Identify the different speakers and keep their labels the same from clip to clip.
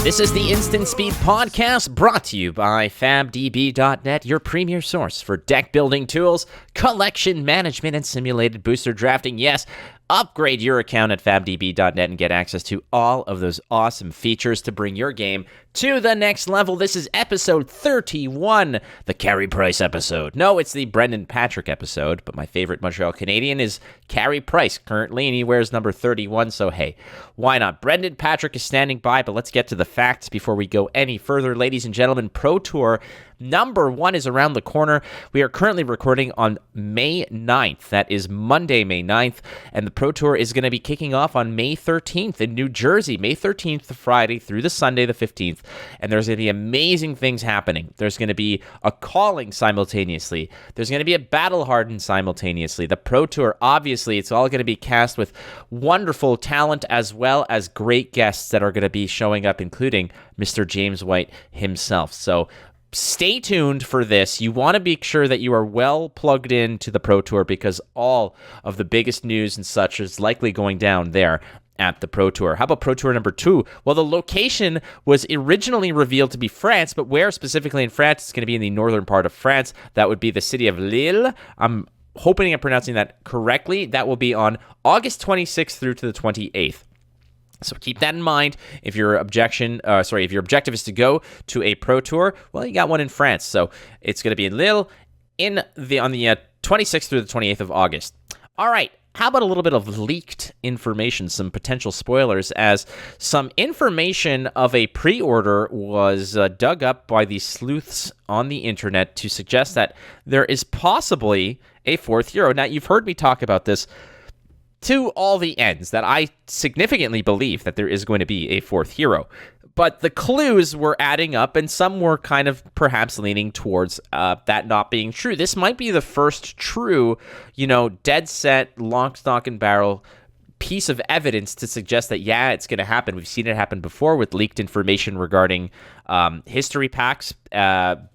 Speaker 1: This is the Instant Speed Podcast, brought to you by FABDB.net, your premier source for deck building tools, collection management, and simulated booster drafting. Yes, upgrade your account at FABDB.net and get access to all of those awesome features to bring your game to the next level. This is episode 31, the Carey Price episode. No, it's the Brendan Patrick episode, but my favorite Montreal Canadian is Carey Price currently, and he wears number 31, so hey, why not? Brendan Patrick is standing by, but let's get to the facts before we go any further. Ladies and gentlemen, Pro Tour number 1 is around the corner. We are currently recording on May 9th. That is Monday, May 9th, and the Pro Tour is going to be kicking off on May 13th in New Jersey, May 13th to Friday through the Sunday the 15th, and there's going to be amazing things happening. There's going to be a calling simultaneously. There's going to be a battle hardened simultaneously. The Pro Tour, obviously, it's all going to be cast with wonderful talent as well as great guests that are going to be showing up, including Mr. James White himself. So stay tuned for this. You want to be sure that you are well plugged into the Pro Tour because all of the biggest news and such is likely going down there at the Pro Tour. How about Pro Tour number 2? Well, the location was originally revealed to be France, but where specifically in France? It's going to be in the northern part of France. That would be the city of Lille. I'm hoping I'm pronouncing that correctly. That will be on August 26th through to the 28th. So keep that in mind. If your objective is to go to a Pro Tour, well, you got one in France. So it's going to be in Lille on the 26th through the 28th of August. All right. How about a little bit of leaked information, some potential spoilers, as some information of a pre-order was dug up by the sleuths on the internet to suggest that there is possibly a 4th hero. Now, you've heard me talk about this to all the ends, that I significantly believe that there is going to be a 4th hero. But the clues were adding up, and some were kind of perhaps leaning towards that not being true. This might be the first true, dead set, lock, stock, and barrel piece of evidence to suggest that, yeah, it's going to happen. We've seen it happen before with leaked information regarding history packs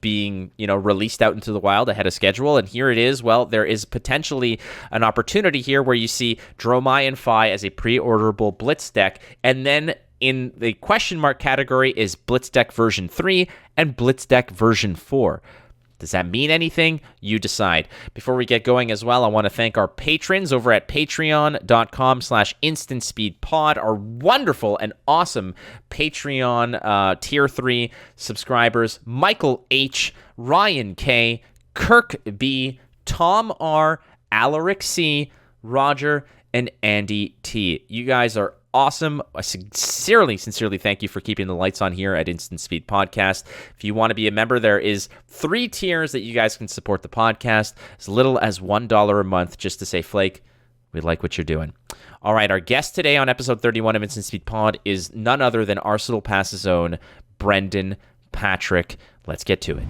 Speaker 1: being, released out into the wild ahead of schedule. And here it is. Well, there is potentially an opportunity here where you see Dromai and Phi as a pre-orderable Blitz deck, and then in the question mark category is Blitz Deck version 3 and Blitz Deck version 4. Does that mean anything? You decide. Before we get going as well, I want to thank our patrons over at patreon.com/instantspeedpod, our wonderful and awesome Patreon Tier 3 subscribers, Michael H., Ryan K., Kirk B., Tom R., Alaric C., Roger, and Andy T. You guys are awesome. I sincerely thank you for keeping the lights on here at Instant Speed Podcast. If you want to be a member, there is 3 tiers that you guys can support the podcast, as little as $1 a month, just to say, Flake, we like what you're doing. All right, our guest today on episode 31 of Instant Speed Pod is none other than Arsenal Pass's own Brendan Patrick. Let's get to it.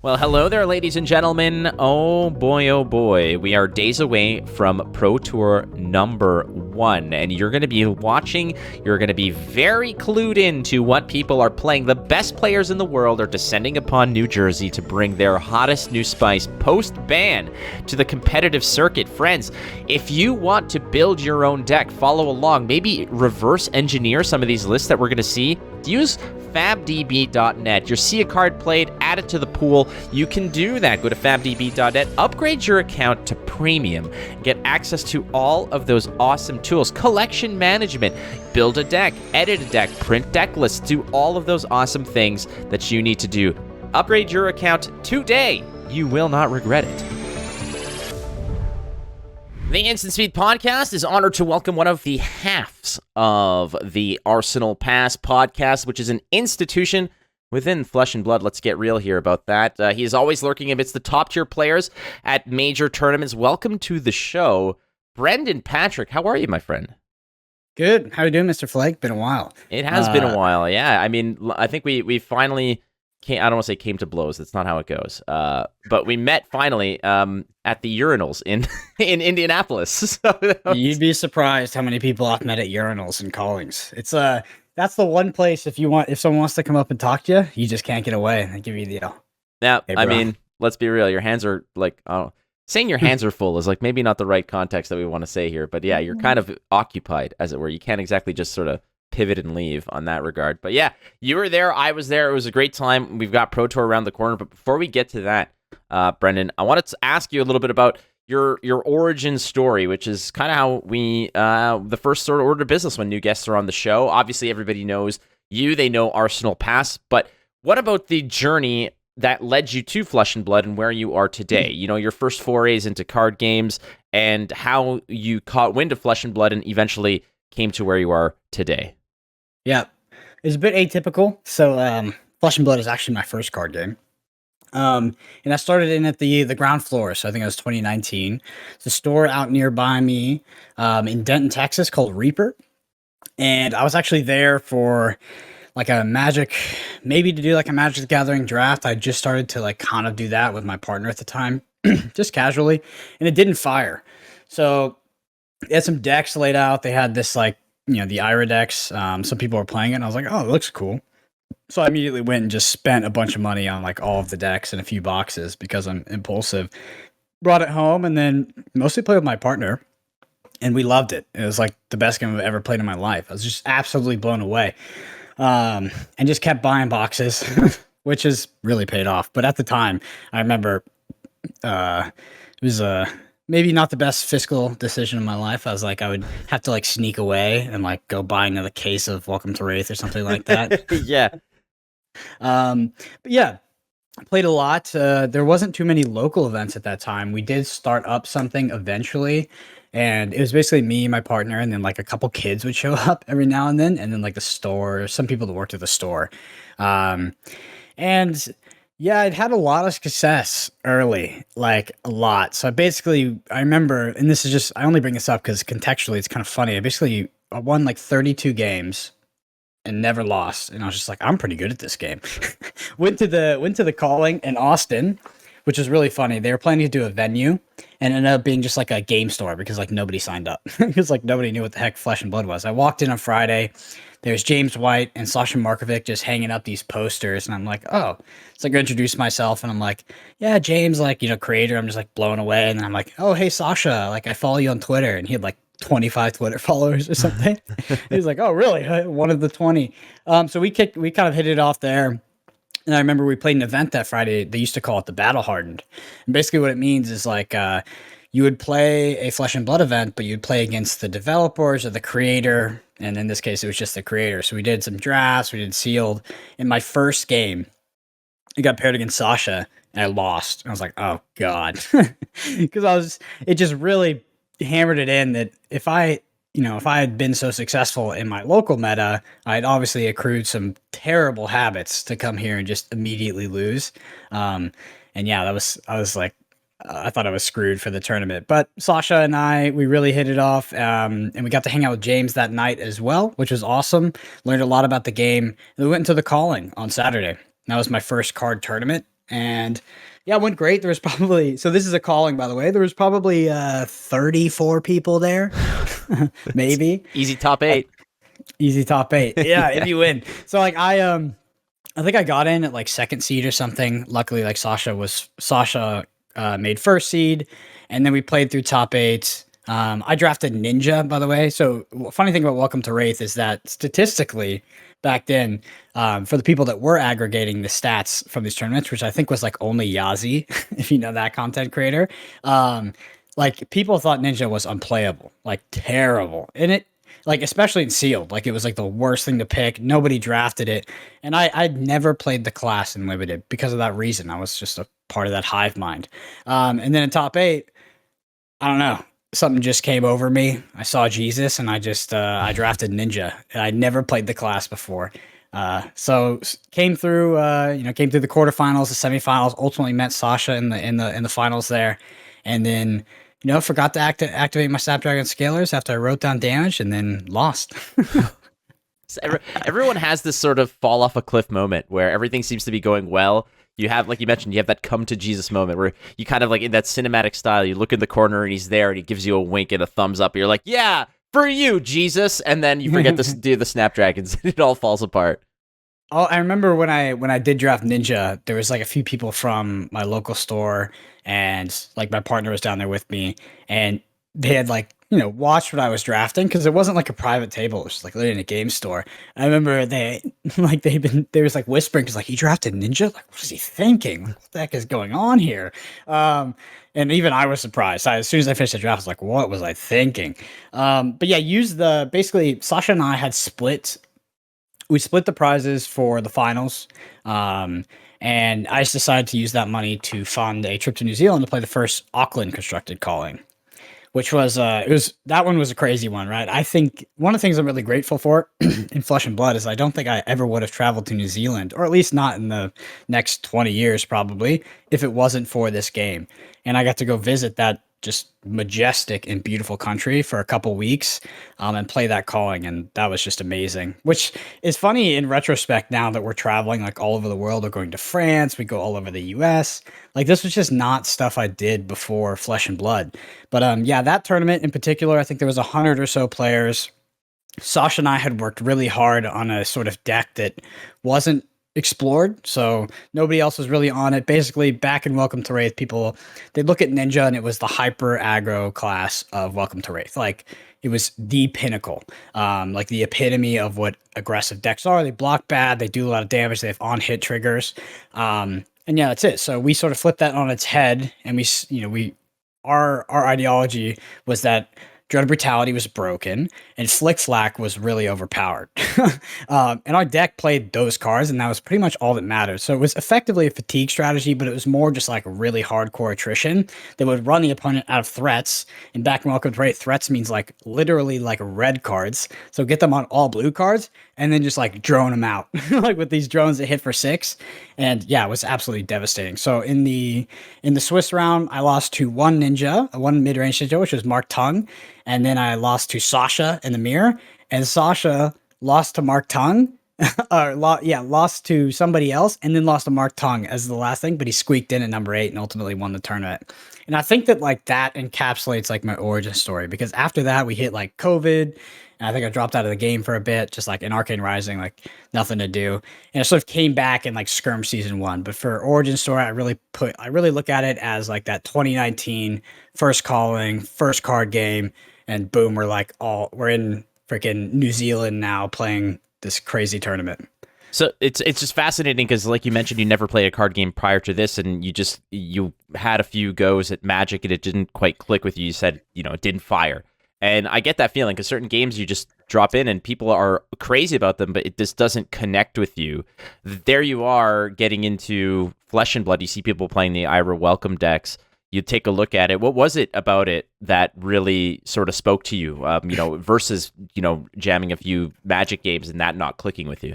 Speaker 1: Well, hello there, ladies and gentlemen. Oh boy. We are days away from Pro Tour number 1, and you're going to be watching. You're going to be very clued into what people are playing. The best players in the world are descending upon New Jersey to bring their hottest new spice post-ban to the competitive circuit. Friends, if you want to build your own deck, follow along, maybe reverse engineer some of these lists that we're going to see, use FABDB.net. You see a card played, add it to the pool. You can do that. Go to FABDB.net, upgrade your account to premium, get access to all of those awesome tools, collection management, build a deck, edit a deck, print deck lists, do all of those awesome things that you need to do. Upgrade your account today. You will not regret it. The Instant Speed Podcast is honored to welcome one of the halves of the Arsenal Pass podcast, which is an institution within Flesh and Blood. Let's get real here about that. He is always lurking amidst the top-tier players at major tournaments. Welcome to the show, Brendan Patrick. How are you, my friend?
Speaker 2: Good. How are you doing, Mr. Flake? Been a while.
Speaker 1: It has been a while, yeah. I mean, I think we finally I don't want to say came to blows. That's not how it goes. But we met finally at the urinals in Indianapolis. So
Speaker 2: you'd be surprised how many people I've met at urinals and callings. It's that's the one place if someone wants to come up and talk to you, you just can't get away. They give you the
Speaker 1: Now, hey, I mean, let's be real. Your hands are like, saying your hands are full is like maybe not the right context that we want to say here. But yeah, you're kind of occupied, as it were. You can't exactly just sort of pivot and leave on that regard. But yeah, you were there. I was there. It was a great time. We've got Pro Tour around the corner. But before we get to that, Brendan, I wanted to ask you a little bit about your origin story, which is kind of how we the first sort of order of business when new guests are on the show. Obviously, everybody knows you. They know Arsenal Pass. But what about the journey that led you to Flesh and Blood and where you are today? You know, your first forays into card games and how you caught wind of Flesh and Blood and eventually came to where you are today.
Speaker 2: Yeah, it's a bit atypical. So Flesh and Blood is actually my first card game. And I started in at the ground floor. So I think it was 2019. It's a store out nearby me in Denton, Texas called Reaper. And I was actually there for like a maybe to do like a Magic the Gathering draft. I just started to like kind of do that with my partner at the time, just casually, and it didn't fire. So they had some decks laid out. They had this like, you know, the Ira decks. Some people were playing it and I was like, oh, it looks cool. So I immediately went and just spent a bunch of money on like all of the decks and a few boxes because I'm impulsive. Brought it home and then mostly played with my partner. And we loved it. It was like the best game I've ever played in my life. I was just absolutely blown away. And just kept buying boxes, which has really paid off. But at the time, I remember it was maybe not the best fiscal decision in my life. I was like, I would have to like sneak away and like go buy another case of Welcome to Wraith or something like that.
Speaker 1: Yeah.
Speaker 2: But yeah, I played a lot. There wasn't too many local events at that time. We did start up something eventually. And it was basically me, my partner, and then like a couple kids would show up every now and then like the store, some people that worked at the store. And yeah, it had a lot of success early, like a lot. So I remember, and this is just, I only bring this up because contextually it's kind of funny. I won like 32 games and never lost. And I was just like, I'm pretty good at this game. went to the calling in Austin, which is really funny. They were planning to do a venue and ended up being just like a game store because like nobody signed up because like nobody knew what the heck Flesh and Blood was. I walked in on Friday. There's James White and Sasha Markovic just hanging up these posters. And I'm like, oh, it's like I introduced myself and I'm like, yeah, James, like, you know, creator. I'm just like blown away. And then I'm like, oh, hey, Sasha, like I follow you on Twitter. And he had like 25 Twitter followers or something. He was like, oh, really? One of the 20. So we kind of hit it off there. And I remember we played an event that Friday. They used to call it the Battle Hardened. And basically what it means is like you would play a Flesh and Blood event, but you'd play against the developers or the creator. And in this case, it was just the creator. So we did some drafts. We did sealed. In my first game, I got paired against Sasha and I lost. I was like, oh, God. Because it just really hammered it in that if I had been so successful in my local meta, I'd obviously accrued some terrible habits to come here and just immediately lose. And yeah, I thought I was screwed for the tournament. But Sasha and we really hit it off. And we got to hang out with James that night as well, which was awesome. Learned a lot about the game. And we went into the calling on Saturday. That was my first card tournament. And yeah, it went great. There was probably, so this is a calling, by the way. There was probably 34 people there, maybe.
Speaker 1: Easy top 8.
Speaker 2: Easy top 8. Yeah, if you win. So like I think I got in at like second seed or something. Luckily, like Sasha made first seed, and then we played through top 8. I drafted Ninja, by the way. So funny thing about Welcome to Wraith is that statistically, back then, for the people that were aggregating the stats from these tournaments, which I think was like only Yazi, if you know that content creator, like people thought Ninja was unplayable, like terrible. And it, like, especially in sealed, like it was like the worst thing to pick. Nobody drafted it. And I'd never played the class in limited because of that reason. I was just a part of that hive mind. And then in top 8, I don't know. Something just came over me. I saw Jesus and I drafted Ninja. I never played the class before. So came through the quarterfinals, the semifinals, ultimately met Sasha in the finals there. And then, forgot to activate my Snapdragon scalers after I wrote down damage and then lost.
Speaker 1: So everyone has this sort of fall off a cliff moment where everything seems to be going well. You have, like you mentioned, you have that come to Jesus moment where you kind of like in that cinematic style, you look in the corner and he's there and he gives you a wink and a thumbs up. And you're like, yeah, for you, Jesus. And then you forget to do the Snapdragons and it all falls apart.
Speaker 2: Oh, I remember when I did draft Ninja, there was like a few people from my local store and like my partner was down there with me and they had like watched what I was drafting because it wasn't like a private table. It was just like literally in a game store. I remember they was like whispering because like he drafted Ninja. Like, what is he thinking? Like, what the heck is going on here? And even I was surprised. As soon as I finished the draft, I was like, what was I thinking? But yeah, basically Sasha and I had we split the prizes for the finals. And I just decided to use that money to fund a trip to New Zealand to play the first Auckland constructed calling, which was that one was a crazy one, right? I think one of the things I'm really grateful for in Flesh and Blood is I don't think I ever would have traveled to New Zealand, or at least not in the next 20 years probably, if it wasn't for this game. And I got to go visit that just majestic and beautiful country for a couple weeks, and play that calling, and that was just amazing. Which is funny in retrospect now that we're traveling like all over the world. We're going to France, we go all over the US. Like this was just not stuff I did before Flesh and Blood. But yeah, that tournament in particular, I think there was 100 or so players. Sasha and I had worked really hard on a sort of deck that wasn't explored, so nobody else was really on it. Basically, back in Welcome to Wraith, people, they look at Ninja and it was the hyper aggro class of Welcome to Wraith. Like it was the pinnacle, like the epitome of what aggressive decks are. They block bad, they do a lot of damage, they have on hit triggers, and yeah, that's it. So we sort of flipped that on its head, and our ideology was that Dread Brutality was broken, and Flick Flack was really overpowered. And our deck played those cards, and that was pretty much all that mattered. So it was effectively a fatigue strategy, but it was more just like a really hardcore attrition that would run the opponent out of threats. And back in Welcome to Wraith, threats means like literally like red cards. So get them on all blue cards, and then just like drone them out, like with these drones that hit for 6. And yeah, it was absolutely devastating. So in the Swiss round, I lost to one mid-range ninja, which was Mark Tung. And then I lost to Sasha in the mirror, and Sasha lost to Mark Tung, lost to somebody else, and then lost to Mark Tung as the last thing, but he squeaked in at number 8 and ultimately won the tournament. And I think that like that encapsulates like my origin story, because after that we hit like COVID, and I think I dropped out of the game for a bit, just like in Arcane Rising, like nothing to do. And I sort of came back in like Skirm Season 1. But for origin story, I really look at it as like that 2019 first calling, first card game, and boom, we're in freaking New Zealand now playing this crazy tournament.
Speaker 1: So it's just fascinating because, like you mentioned, you never played a card game prior to this, and you had a few goes at Magic, and it didn't quite click with you. You said, it didn't fire. And I get that feeling because certain games you just drop in and people are crazy about them, but it just doesn't connect with you. There you are getting into Flesh and Blood. You see people playing the Ira Welcome decks. You take a look at it. What was it about it that really sort of spoke to you, versus, jamming a few Magic games and that not clicking with you?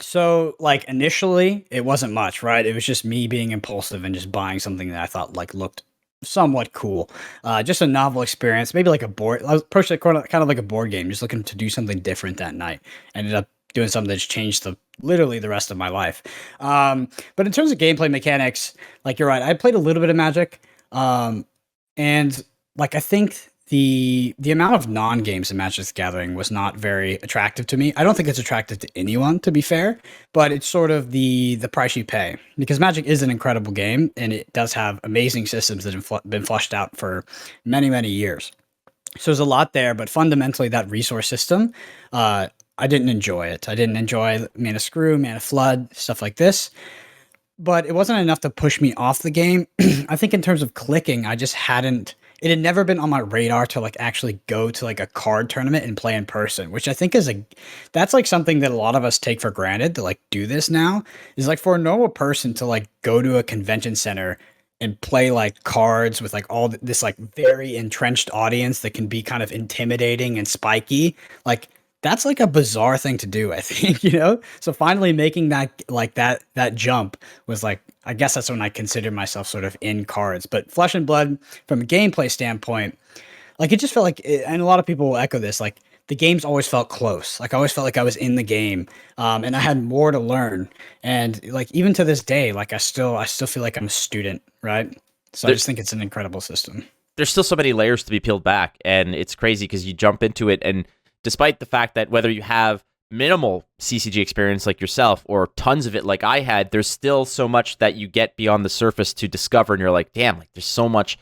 Speaker 2: So, like, initially, it wasn't much, right? It was just me being impulsive and just buying something that I thought, like, looked somewhat cool. Just a novel experience, maybe like a board. I approached it kind of like a board game, just looking to do something different that night. Ended up doing something that's changed literally the rest of my life. But in terms of gameplay mechanics, like you're right, I played a little bit of Magic, and like I think the amount of non-games in Magic the Gathering was not very attractive to me. I don't think it's attractive to anyone, to be fair, but it's sort of the price you pay, because Magic is an incredible game and it does have amazing systems that have been fleshed out for many, many years. So there's a lot there, but fundamentally that resource system, I didn't enjoy it. I didn't enjoy Mana Screw, Mana Flood, stuff like this. But it wasn't enough to push me off the game. I think in terms of clicking, it had never been on my radar to like actually go to like a card tournament and play in person, which I think that's like something that a lot of us take for granted to like do this now, is like for a normal person to like go to a convention center and play like cards with like all this like very entrenched audience that can be kind of intimidating and spiky. Like that's like a bizarre thing to do, I think, So finally making that jump was like, I guess that's when I considered myself sort of in cards. But Flesh and Blood, from a gameplay standpoint, like it just felt like, and a lot of people will echo this, like the games always felt close. Like I always felt like I was in the game, and I had more to learn. And like even to this day, like I still feel like I'm a student, right? So I just think it's an incredible system.
Speaker 1: There's still so many layers to be peeled back, and it's crazy because you jump into it, and despite the fact that whether you have minimal CCG experience like yourself or tons of it like I had, there's still so much that you get beyond the surface to discover, and you're like, damn, like there's so much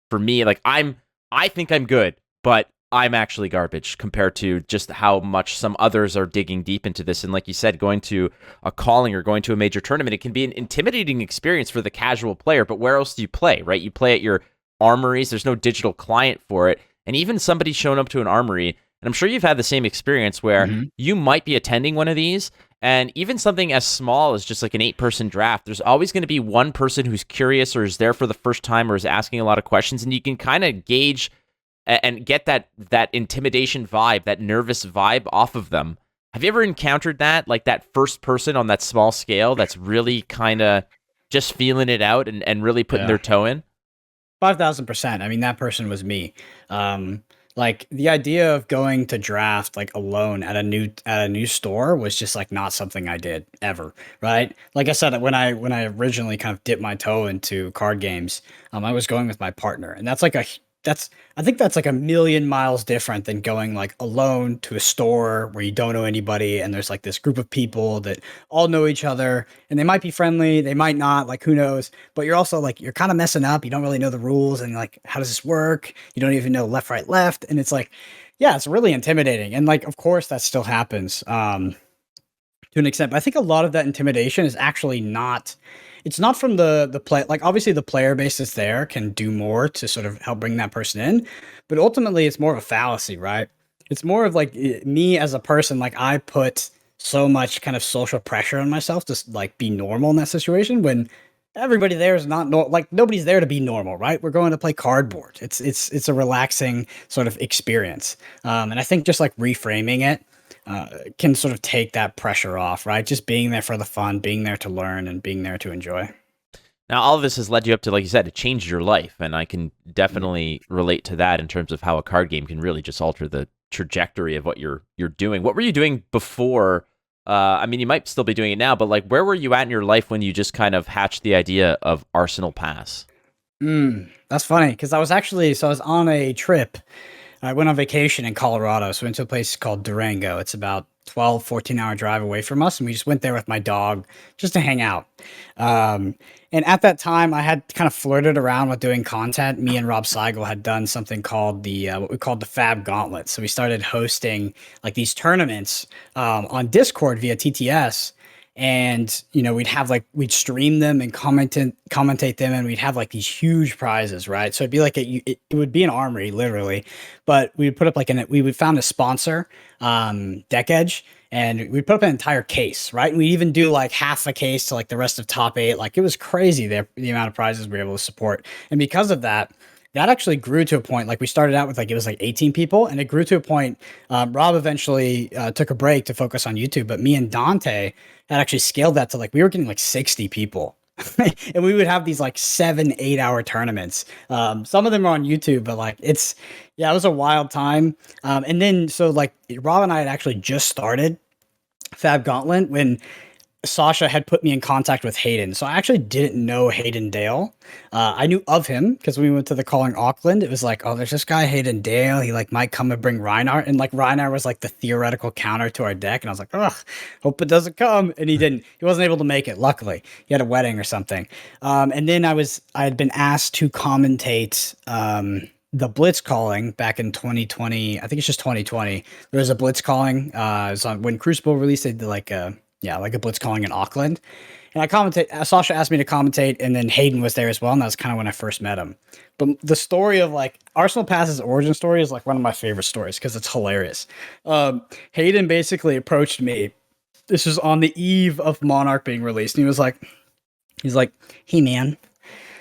Speaker 1: for me. Like I think I'm good, but I'm actually garbage compared to just how much some others are digging deep into this. And like you said, going to a calling or going to a major tournament, it can be an intimidating experience for the casual player, but where else do you play, right? You play at your armories. There's no digital client for it. And even somebody showing up to an armory, and I'm sure you've had the same experience where you might be attending one of these, and even something as small as just like an 8-person draft, there's always going to be one person who's curious or is there for the first time or is asking a lot of questions, and you can kind of gauge and get that intimidation vibe, that nervous vibe off of them. Have you ever encountered that, like that first person on that small scale that's really kind of just feeling it out and really putting their toe in?
Speaker 2: 5,000%. I mean, that person was me. Like the idea of going to draft like alone at a new store was just like not something I did ever, right? Like I said, when I originally kind of dipped my toe into card games, I was going with my partner, and I think that's like a million miles different than going like alone to a store where you don't know anybody and there's like this group of people that all know each other and they might be friendly, they might not, like who knows, but you're also like, you're kind of messing up. You don't really know the rules and like, how does this work? You don't even know left, right, left. And it's like, yeah, it's really intimidating. And like, of course that still happens. To an extent, but I think a lot of that intimidation is actually not, it's not from the play. Like obviously the player base that's there can do more to sort of help bring that person in, but ultimately it's more of a fallacy, right? It's more of like me as a person, like I put so much kind of social pressure on myself to like be normal in that situation when everybody there is not like nobody's there to be normal, right? We're going to play cardboard. It's a relaxing sort of experience, and I think just like reframing it can sort of take that pressure off, right? Just being there for the fun, being there to learn, and being there to enjoy.
Speaker 1: Now, all of this has led you up to, like you said, it changed your life, and I can definitely relate to that in terms of how a card game can really just alter the trajectory of what you're doing. What were you doing before? I mean, you might still be doing it now, but like, where were you at in your life when you just kind of hatched the idea of Arsenal Pass?
Speaker 2: That's funny because I was on a trip. I went on vacation in Colorado, so we went to a place called Durango. It's about 14-hour drive away from us, and we just went there with my dog just to hang out. And at that time, I had kind of flirted around with doing content. Me and Rob Seigel had done something called what we called the FAB Gauntlet. So we started hosting like these tournaments on Discord via TTS. And we'd stream them and commentate them, and we'd have like these huge prizes, right? So it'd be like it would be an armory literally, but we would put up we would found a sponsor, Deck Edge, and we'd put up an entire case, right? And we even do like half a case to like the rest of top 8. Like it was crazy the amount of prizes we were able to support, and because of that. That actually grew to a point, like we started out with like, it was like 18 people, and it grew to a point, Rob eventually took a break to focus on YouTube, but me and Dante had actually scaled that to like, we were getting like 60 people. And we would have these like 7-8 hour tournaments. Some of them are on YouTube, but like it was a wild time. And then, so like Rob and I had actually just started Fab Gauntlet when Sasha had put me in contact with Hayden. So I actually didn't know Hayden Dale. I knew of him because when we went to the calling Auckland, it was like, oh, there's this guy, Hayden Dale. He like might come and bring Reinhardt. And like Reinhardt was like the theoretical counter to our deck. And I was like, ugh, hope it doesn't come. And he didn't. He wasn't able to make it, luckily. He had a wedding or something. And then I had been asked to commentate the Blitz calling back in 2020. I think it's just 2020. There was a Blitz calling. It was on when Crucible released, they did like a Blitz calling in Auckland. And I commentate, Sasha asked me to commentate, and then Hayden was there as well, and that was kind of when I first met him. But the story of like Arsenal Pass's origin story is like one of my favorite stories because it's hilarious. Hayden basically approached me. This was on the eve of Monarch being released, and he was like, "Hey man,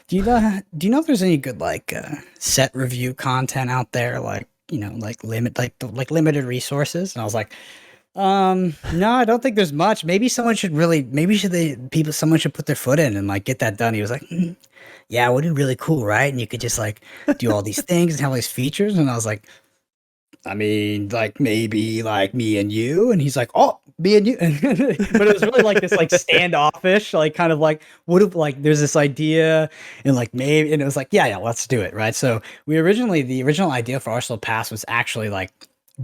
Speaker 2: do you know if there's any good like set review content out there, like like limited resources?" And I was like, no, I don't think there's much. Someone should put their foot in and like get that done. He was like, yeah, it would be really cool, right? And you could just like do all these things and have all these features. And I was like, I mean, like maybe like me and you. And he's like, oh, me and you. But it was really like this like standoffish, like kind of like there's this idea and like maybe, and it was like, yeah, let's do it, right? So the original idea for Arsenal Pass was actually like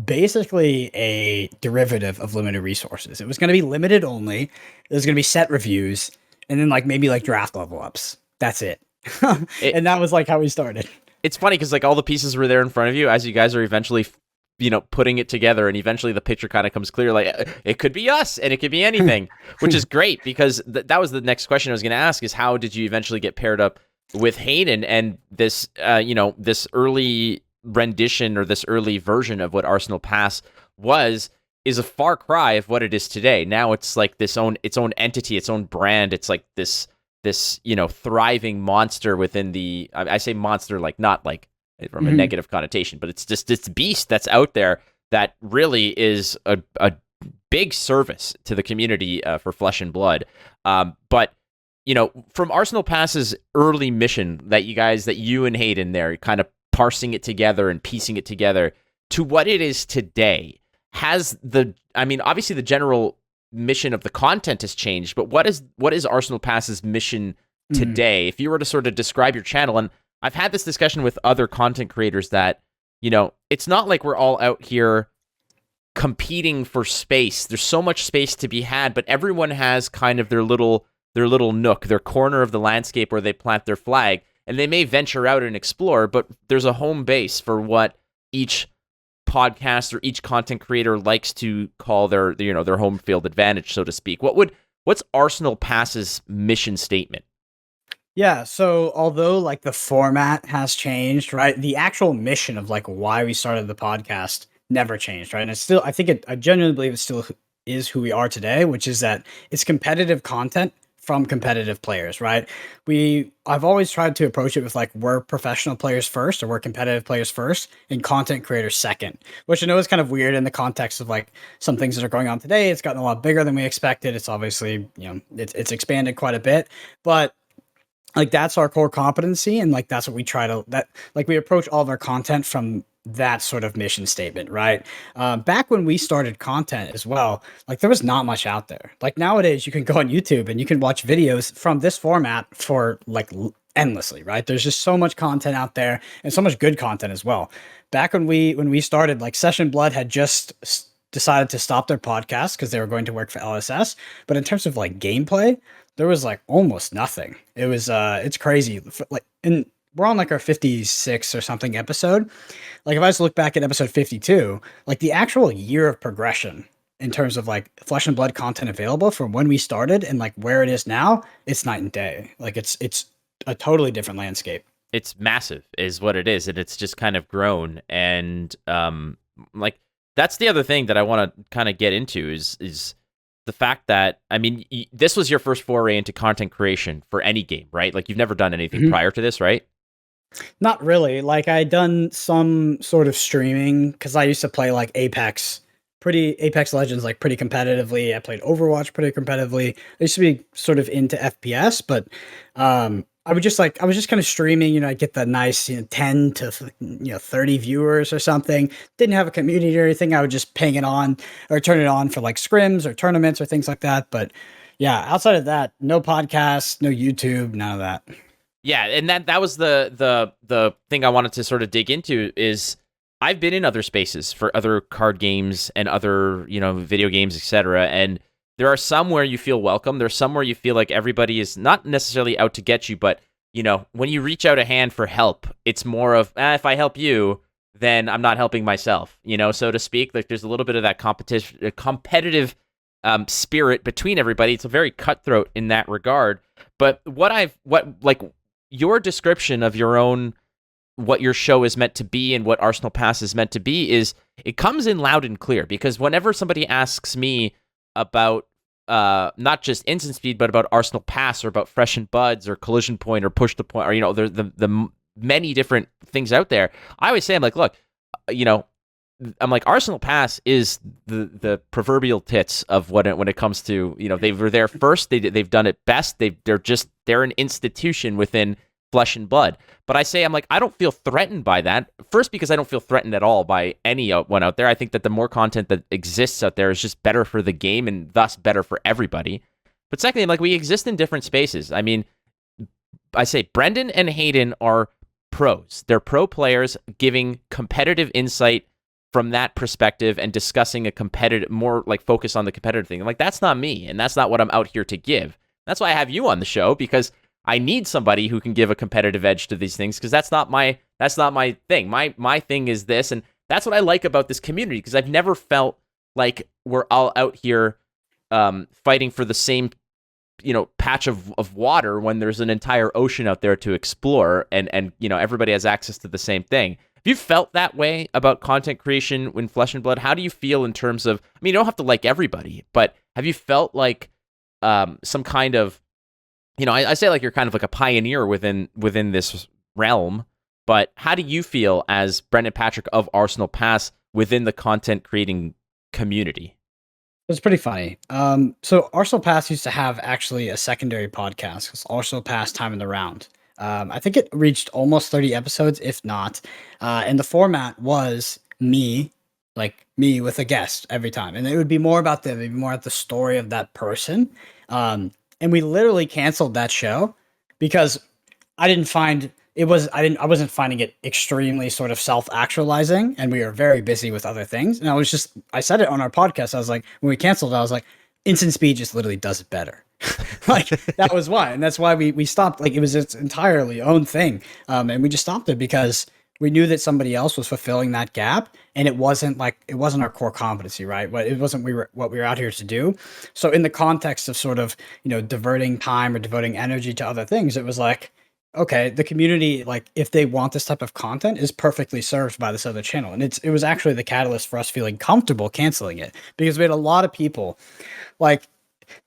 Speaker 2: basically a derivative of limited resources. It was going to be limited only. It was going to be set reviews, and then like maybe like draft level ups. That's it. And that was like how we started.
Speaker 1: it's funny because like all the pieces were there in front of you as you guys are eventually, putting it together, and eventually the picture kind of comes clear. Like it could be us, and it could be anything, which is great because that was the next question I was going to ask: is how did you eventually get paired up with Hayden? And this, this early rendition or this early version of what Arsenal Pass is a far cry of what it is today. Now it's like its own entity, its own brand. It's like this thriving monster within the. I say monster like not like from a negative connotation, but it's just this beast that's out there that really is a big service to the community for Flesh and Blood. But from Arsenal Pass's early mission that you and Hayden there kind of parsing it together and piecing it together to what it is today, obviously the general mission of the content has changed, but what is Arsenal Pass's mission today? If you were to sort of describe your channel, and I've had this discussion with other content creators that, it's not like we're all out here competing for space. There's so much space to be had, but everyone has kind of their little nook, their corner of the landscape where they plant their flag, and they may venture out and explore, but there's a home base for what each podcast or each content creator likes to call their home field advantage, so to speak. What's Arsenal Pass's mission statement?
Speaker 2: Yeah, so although like the format has changed, right, the actual mission of like why we started the podcast never changed, right? And it's still, I genuinely believe it still is who we are today, which is that it's competitive content from competitive players, right? I've always tried to approach it with like, we're professional players first, or we're competitive players first, and content creators second, which I know is kind of weird in the context of like some things that are going on today. It's gotten a lot bigger than we expected. It's obviously, it's expanded quite a bit, but like that's our core competency, and like that's what we we approach all of our content from that sort of mission statement, right? Back when we started content as well, like there was not much out there. Like nowadays you can go on YouTube and you can watch videos from this format for like endlessly, right? There's just so much content out there, and so much good content as well. Back when we started, like Session Blood had just decided to stop their podcast because they were going to work for LSS. But in terms of like gameplay, there was like almost nothing. It was it's crazy. And we're on like our 56 or something episode. Like if I just look back at episode 52, like the actual year of progression in terms of like Flesh and Blood content available from when we started and like where it is now, it's night and day. Like it's a totally different landscape.
Speaker 1: It's massive is what it is, and it's just kind of grown. And like that's the other thing that I want to kind of get into is the fact that, I mean, this was your first foray into content creation for any game, right? Like you've never done anything prior to this, right?
Speaker 2: Not really. Like I done some sort of streaming because I used to play like Apex Legends like pretty competitively. I played Overwatch pretty competitively. I used to be sort of into FPS, but I was just kind of streaming, I get the nice 10 to 30 viewers or something. Didn't have a community or anything. I would just ping it on or turn it on for like scrims or tournaments or things like that. But yeah, outside of that, no podcast, no YouTube, none of that.
Speaker 1: Yeah, and that was the thing I wanted to sort of dig into is I've been in other spaces for other card games and other, video games, etc. And there are some where you feel welcome. There's some where you feel like everybody is not necessarily out to get you, but when you reach out a hand for help, it's more of, if I help you, then I'm not helping myself, so to speak. Like there's a little bit of that competitive spirit between everybody. It's a very cutthroat in that regard. But your description of your own, what your show is meant to be and what Arsenal Pass is meant to be is it comes in loud and clear, because whenever somebody asks me about not just instant speed, but about Arsenal Pass or about Freshened Buds or Collision Point or Push the Point, or the many different things out there, I always say, I'm like, look, I'm like, Arsenal Pass is the proverbial tits of when it comes to, they were there first, they've done it best, they're an institution within Flesh and Blood. But I say, I'm like, I don't feel threatened by that. First, because I don't feel threatened at all by anyone out there. I think that the more content that exists out there is just better for the game and thus better for everybody. But secondly, I'm like, we exist in different spaces. I mean, I say Brendan and Hayden are pros. They're pro players giving competitive insight from that perspective and discussing a competitive, more like focus on the competitive thing. I'm like, that's not me, and that's not what I'm out here to give. That's why I have you on the show, because I need somebody who can give a competitive edge to these things, because that's not my thing. My thing is this, and that's what I like about this community, because I've never felt like we're all out here fighting for the same patch of water when there's an entire ocean out there to explore, and everybody has access to the same thing. Have you felt that way about content creation in Flesh and Blood? How do you feel in terms of, I mean, you don't have to like everybody, but have you felt like some kind of, I say like you're kind of like a pioneer within this realm, but how do you feel as Brendan Patrick of Arsenal Pass within the content creating community?
Speaker 2: It was pretty funny. So Arsenal Pass used to have actually a secondary podcast. It's Arsenal Pass Time in the Round. I think it reached almost 30 episodes, if not. And the format was me with a guest every time. And it would be more about them, it'd be more about the story of that person. And we literally canceled that show because I wasn't finding it extremely sort of self-actualizing, and we were very busy with other things. And I said it on our podcast. I was like, when we canceled, I was like, Instant Speed just literally does it better. Like, that was why. And that's why we stopped. Like, it was its entirely own thing. And we just stopped it because we knew that somebody else was fulfilling that gap, and it wasn't our core competency, right? But it wasn't what we were out here to do. So in the context of sort of, diverting time or devoting energy to other things, it was like, okay, the community, like, if they want this type of content, is perfectly served by this other channel. And it was actually the catalyst for us feeling comfortable canceling it, because we had a lot of people, like,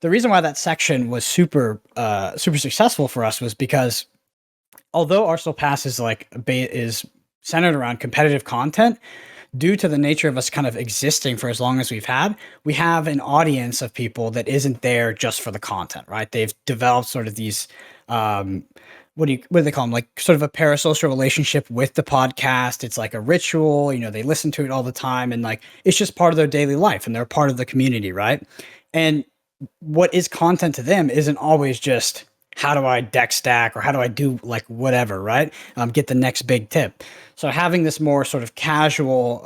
Speaker 2: the reason why that section was super successful for us was because although Arsenal Pass is centered around competitive content, due to the nature of us kind of existing for as long as we have an audience of people that isn't there just for the content, right? They've developed sort of these, what do they call them? Like, sort of a parasocial relationship with the podcast. It's like a ritual, they listen to it all the time, and like, it's just part of their daily life, and they're part of the community, right? And what is content to them isn't always just, how do I deck stack, or how do I do like whatever, right? Get the next big tip. So having this more sort of casual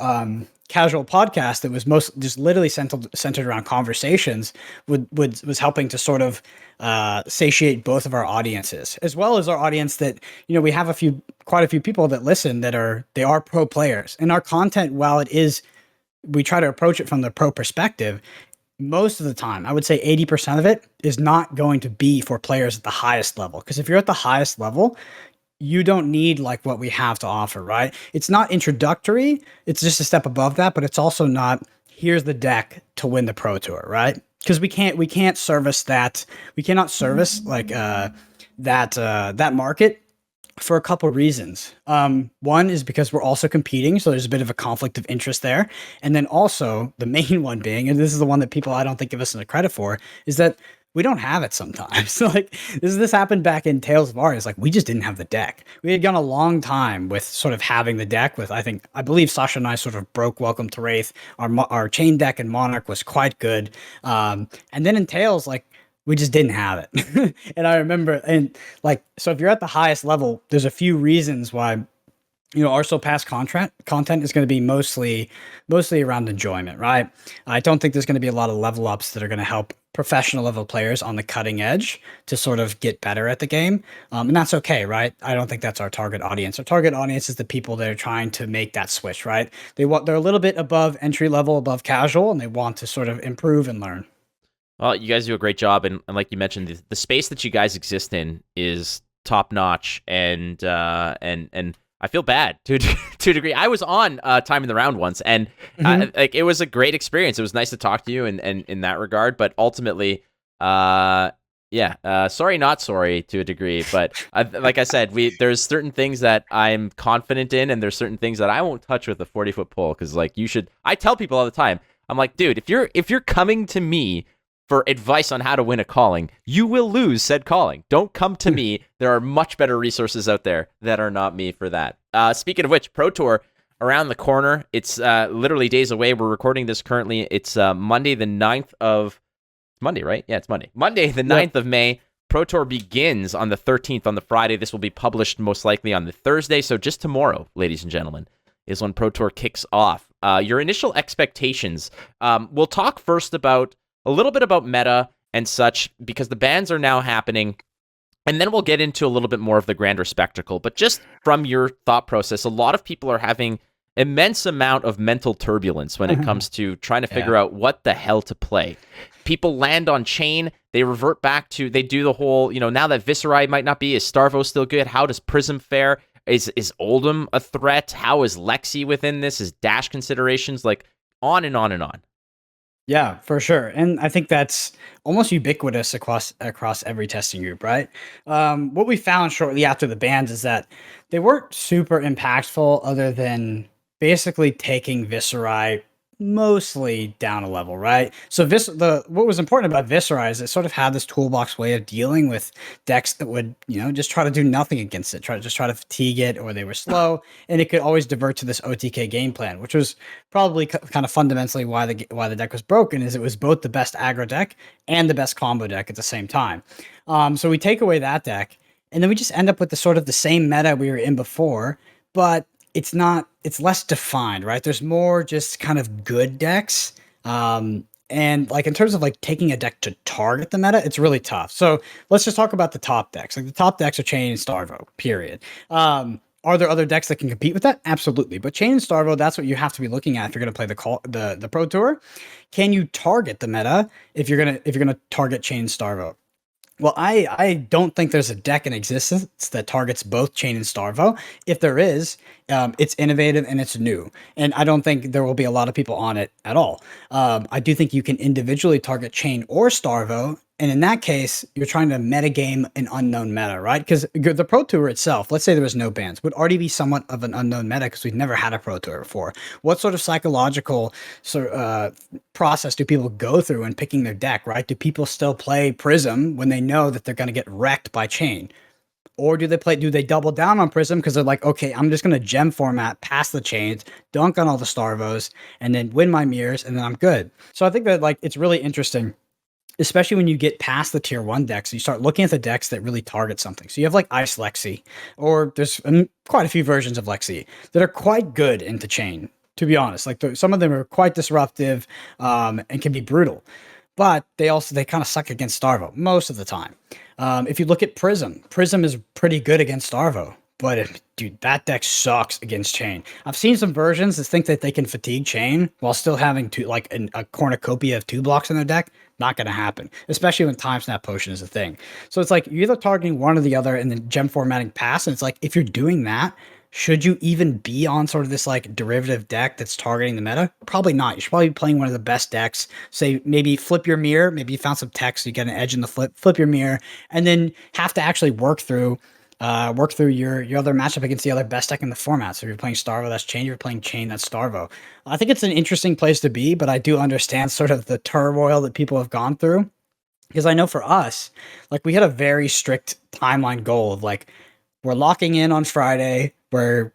Speaker 2: podcast that was most just literally centered around conversations was helping to sort of satiate both of our audiences, as well as our audience that, we have quite a few people that listen that are pro players. And our content, while we try to approach it from the pro perspective, most of the time, I would say 80% of it is not going to be for players at the highest level. Because if you're at the highest level, you don't need like what we have to offer, right? It's not introductory. It's just a step above that, but it's also not, here's the deck to win the Pro Tour, right? Because we can't service that. We cannot service like that market for a couple of reasons. One is because we're also competing, so there's a bit of a conflict of interest there. And then also the main one being, and this is the one that people I don't think give us enough credit for, is that we don't have it sometimes. So like this happened back in Tales of Aria. Like, we just didn't have the deck. We had gone a long time with sort of having the deck with, I believe Sasha and I sort of broke Welcome to Wraith. Our chain deck and Monarch was quite good. And then in Tales, like, we just didn't have it. And I remember, and like, so if you're at the highest level, there's a few reasons why, Arsenal Pass content is going to be mostly around enjoyment, right? I don't think there's going to be a lot of level ups that are going to help professional level players on the cutting edge to sort of get better at the game. And that's okay, right? I don't think that's our target audience. Our target audience is the people that are trying to make that switch, right? They're a little bit above entry level, above casual, and they want to sort of improve and learn.
Speaker 1: Well, you guys do a great job, and like you mentioned, the space that you guys exist in is top notch, and I feel bad to a degree. I was on Time in the Round once, and like, it was a great experience. It was nice to talk to you, and in that regard. But ultimately, sorry, not sorry to a degree. But like I said, there's certain things that I'm confident in, and there's certain things that I won't touch with a 40-foot pole. Because like, I tell people all the time, I'm like, dude, if you're coming to me for advice on how to win a calling, you will lose said calling. Don't come to me. There are much better resources out there that are not me for that. Speaking of which, Pro Tour around the corner. It's literally days away. We're recording this currently. It's Monday the 9th of... Monday, right? Yeah, it's Monday. Monday the 9th of May. Pro Tour begins on the 13th on the Friday. This will be published most likely on the Thursday. So just tomorrow, ladies and gentlemen, is when Pro Tour kicks off. Your initial expectations. We'll talk first about a little bit about meta and such, because the bans are now happening. And then we'll get into a little bit more of the grander spectacle. But just from your thought process, a lot of people are having immense amount of mental turbulence when it comes to trying to figure out what the hell to play. People land on chain, they revert back to, they do the whole, now that Viserai might not be, is Starvo still good? How does Prism fare? Is Oldhim a threat? How is Lexi within this? Is Dash considerations? Like, on and on and on.
Speaker 2: Yeah, for sure. And I think that's almost ubiquitous across every testing group, right? What we found shortly after the bans is that they weren't super impactful other than basically taking Viserai mostly down a level, right? So what was important about Viserai is it sort of had this toolbox way of dealing with decks that would, just try to do nothing against it, try to fatigue it, or they were slow, and it could always divert to this OTK game plan, which was probably kind of fundamentally why the deck was broken, is it was both the best aggro deck and the best combo deck at the same time. So we take away that deck, and then we just end up with the sort of the same meta we were in before, but it's less defined, right? There's more just kind of good decks. And like in terms of like taking a deck to target the meta, it's really tough. So let's just talk about the top decks. Like the top decks are Chain and Starvo, period. Are there other decks that can compete with that? Absolutely. But Chain and Starvo, that's what you have to be looking at if you're going to play the Pro Tour. Can you target the meta if you're gonna target Chain and Starvo? Well, I don't think there's a deck in existence that targets both Chain and Starvo. If there is, it's innovative and it's new. And I don't think there will be a lot of people on it at all. I do think you can individually target Chain or Starvo. And in that case, you're trying to metagame an unknown meta, right? Because the Pro Tour itself, let's say there was no bans, would already be somewhat of an unknown meta because we've never had a Pro Tour before. What sort of psychological process do people go through in picking their deck, right? Do people still play Prism when they know that they're going to get wrecked by Chain? Or do they double down on Prism because they're like, okay, I'm just going to gem format past the Chains, dunk on all the Starvos, and then win my mirrors, and then I'm good. So I think that like it's really interesting, especially when you get past the tier 1 decks, you start looking at the decks that really target something. So you have like Ice Lexi, or there's quite a few versions of Lexi that are quite good into Chain, to be honest. Like some of them are quite disruptive and can be brutal, but they kind of suck against Starvo most of the time. If you look at Prism is pretty good against Starvo, but dude, that deck sucks against Chain. I've seen some versions that think that they can fatigue Chain while still having a cornucopia of 2 blocks in their deck. Not going to happen, especially when Time Snap Potion is a thing. So it's like you're either targeting one or the other and then gem formatting pass. And it's like, if you're doing that, should you even be on sort of this like derivative deck that's targeting the meta? Probably not. You should probably be playing one of the best decks. Say maybe flip your mirror. Maybe you found some text, you get an edge in the flip your mirror, and then have to actually work through your other matchup against the other best deck in the format. So if you're playing Starvo, that's Chain. If you're playing Chain, that's Starvo. I think it's an interesting place to be, but I do understand sort of the turmoil that people have gone through. Because I know for us, like we had a very strict timeline goal of like, we're locking in on Friday. We're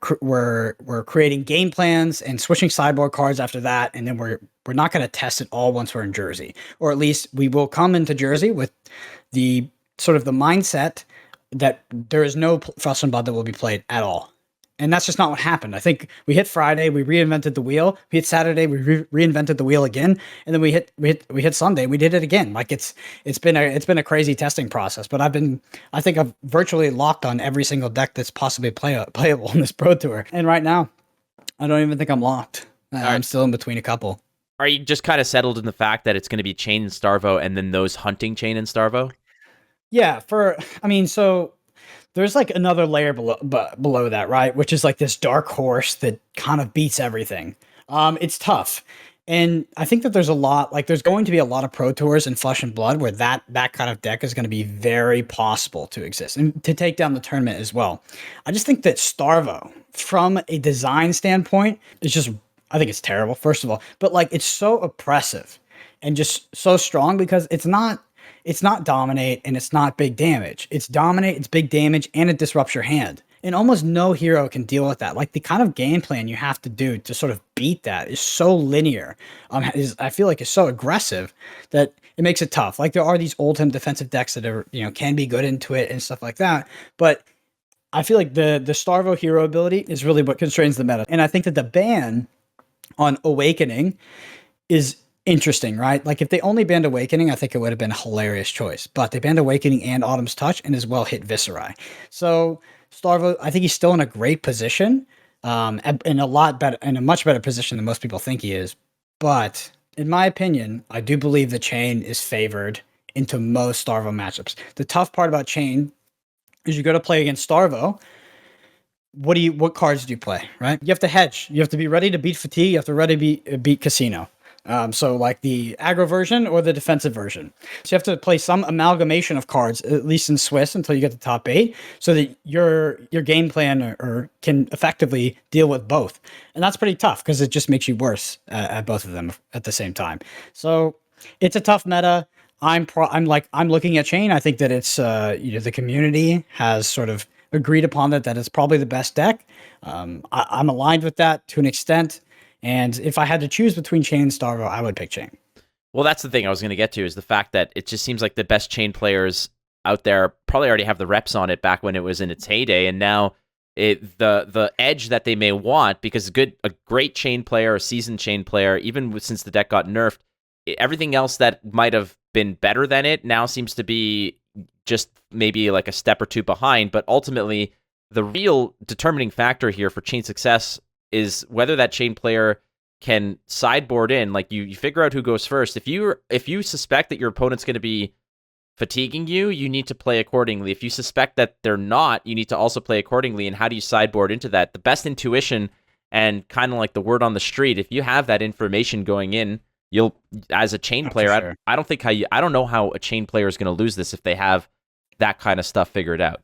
Speaker 2: creating game plans and switching sideboard cards after that, and then we're not going to test it all once we're in Jersey, or at least we will come into Jersey with the sort of the mindset that there is no Flesh and Blood that will be played at all. And that's just not what happened. I think we hit Friday, we reinvented the wheel. We hit Saturday, we reinvented the wheel again, and then we hit Sunday, we did it again. Like it's been a crazy testing process. But I think I've virtually locked on every single deck that's possibly playable in this Pro Tour. And right now, I don't even think I'm locked. I'm still in between a couple.
Speaker 1: Are you just kind of settled in the fact that it's going to be Chain and Starvo, and then those hunting Chain and Starvo?
Speaker 2: Yeah, so there's like another layer below that, right? Which is like this dark horse that kind of beats everything. It's tough. And I think that there's going to be a lot of Pro Tours in Flesh and Blood where that kind of deck is going to be very possible to exist and to take down the tournament as well. I just think that Starvo, from a design standpoint, I think it's terrible, first of all, but like it's so oppressive and just so strong because it's not dominate and it's not big damage. It's dominate, it's big damage, and it disrupts your hand. And almost no hero can deal with that. Like the kind of game plan you have to do to sort of beat that is so linear. I feel like it's so aggressive that it makes it tough. Like there are these Oldhim defensive decks that are, can be good into it and stuff like that. But I feel like the Starvo hero ability is really what constrains the meta. And I think that the ban on Awakening is interesting, right? Like if they only banned Awakening, I think it would have been a hilarious choice. But they banned Awakening and Autumn's Touch and as well hit Viscerai. So Starvo, I think he's still in a great position, in a lot better, in a much better position than most people think he is. But in my opinion, I do believe the Chain is favored into most Starvo matchups. The tough part about Chain is you go to play against Starvo. What cards do you play, right? You have to hedge. You have to be ready to beat Fatigue. You have to ready to beat Casino. So like the aggro version or the defensive version. So you have to play some amalgamation of cards, at least in Swiss, until you get to top 8, so that your game plan or can effectively deal with both. And that's pretty tough because it just makes you worse at both of them at the same time. So it's a tough meta. I'm looking at Chain. I think that it's the community has sort of agreed upon that it's probably the best deck. I'm aligned with that to an extent. And if I had to choose between Chain and Starvo, I would pick Chain.
Speaker 1: Well, that's the thing I was going to get to, is the fact that it just seems like the best Chain players out there probably already have the reps on it back when it was in its heyday, and now the edge that they may want, because a great Chain player, a seasoned Chain player, even since the deck got nerfed, everything else that might have been better than it now seems to be just maybe like a step or two behind. But ultimately, the real determining factor here for Chain success is whether that Chain player can sideboard in. Like you figure out who goes first. If you suspect that your opponent's going to be fatiguing you, you need to play accordingly. If you suspect that they're not, you need to also play accordingly. And how do you sideboard into that? The best intuition and kind of like the word on the street, if you have that information going in, you'll, as a Chain player,
Speaker 2: sure.
Speaker 1: I don't know how a Chain player is going to lose this if they have that kind of stuff figured out.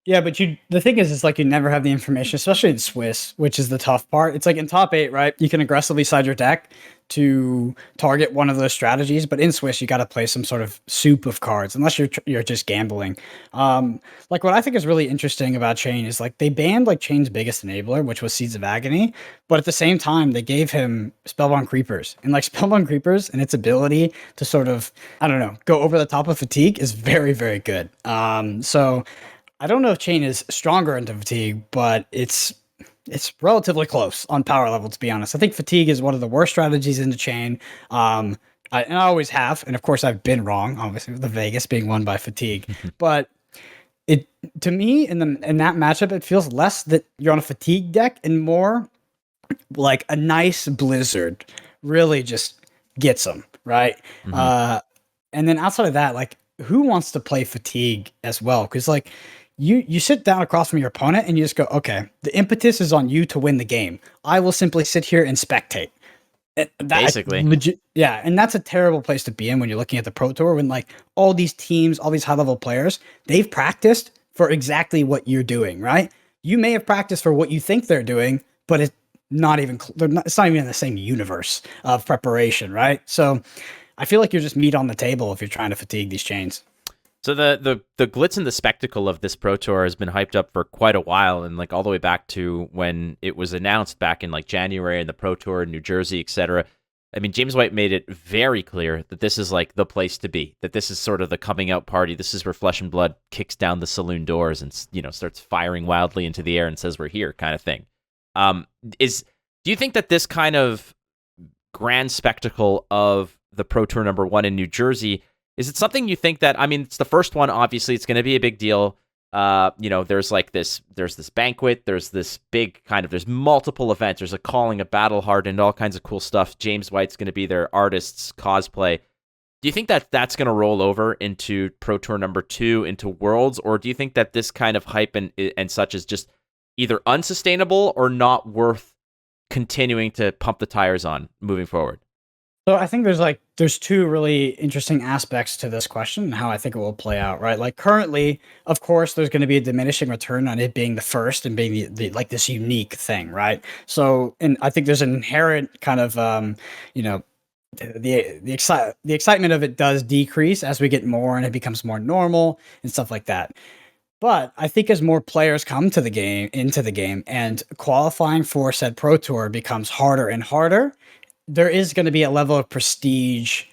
Speaker 2: Yeah, but the thing is, like you never have the information, especially in Swiss, which is the tough part. It's like in top 8, right? You can aggressively side your deck to target one of those strategies, but in Swiss, you got to play some sort of soup of cards, unless you're just gambling. Like what I think is really interesting about Chain is like they banned like Chain's biggest enabler, which was Seeds of Agony, but at the same time they gave him Spellbound Creepers, and like Spellbound Creepers and its ability to sort of, I don't know, go over the top of Fatigue is very, very good. So I don't know if Chain is stronger into Fatigue, but it's relatively close on power level, to be honest. I think Fatigue is one of the worst strategies into Chain. And I always have, and of course I've been wrong, obviously with the Vegas being won by Fatigue. But it, to me, in that matchup, it feels less that you're on a Fatigue deck and more like a nice Blizzard really just gets them, right? Mm-hmm. And then outside of that, like who wants to play Fatigue as well? Because like you sit down across from your opponent and you just go, okay, the impetus is on you to win the game. I will simply sit here and spectate.
Speaker 1: Basically.
Speaker 2: Yeah, and that's a terrible place to be in when you're looking at the Pro Tour, when like all these teams, all these high-level players, they've practiced for exactly what you're doing, right? You may have practiced for what you think they're doing, but it's not even in the same universe of preparation, right? So I feel like you're just meat on the table if you're trying to fatigue these Chains.
Speaker 1: So the glitz and the spectacle of this Pro Tour has been hyped up for quite a while, and like all the way back to when it was announced back in like January in the Pro Tour in New Jersey, etc. I mean, James White made it very clear that this is like the place to be, that this is sort of the coming out party. This is where Flesh and Blood kicks down the saloon doors and, you know, starts firing wildly into the air and says we're here, kind of thing. Do you think that this kind of grand spectacle of the Pro Tour #1 in New Jersey, is it something you think that, I mean, it's the first one, obviously, it's going to be a big deal. You know, there's this banquet, there's this big there's multiple events, there's a calling, a battle hardened, all kinds of cool stuff. James White's going to be there, artists, cosplay. Do you think that that's going to roll over into Pro Tour #2, into Worlds, or do you think that this kind of hype and such is just either unsustainable or not worth continuing to pump the tires on moving forward?
Speaker 2: So I think there's two really interesting aspects to this question and how I think it will play out, right? Like currently, of course, there's going to be a diminishing return on it being the first and being the like this unique thing, right? So, and I think there's an inherent kind of, you know, the excitement of it does decrease as we get more and it becomes more normal and stuff like that. But I think as more players come into the game and qualifying for said Pro Tour becomes harder and harder, there is going to be a level of prestige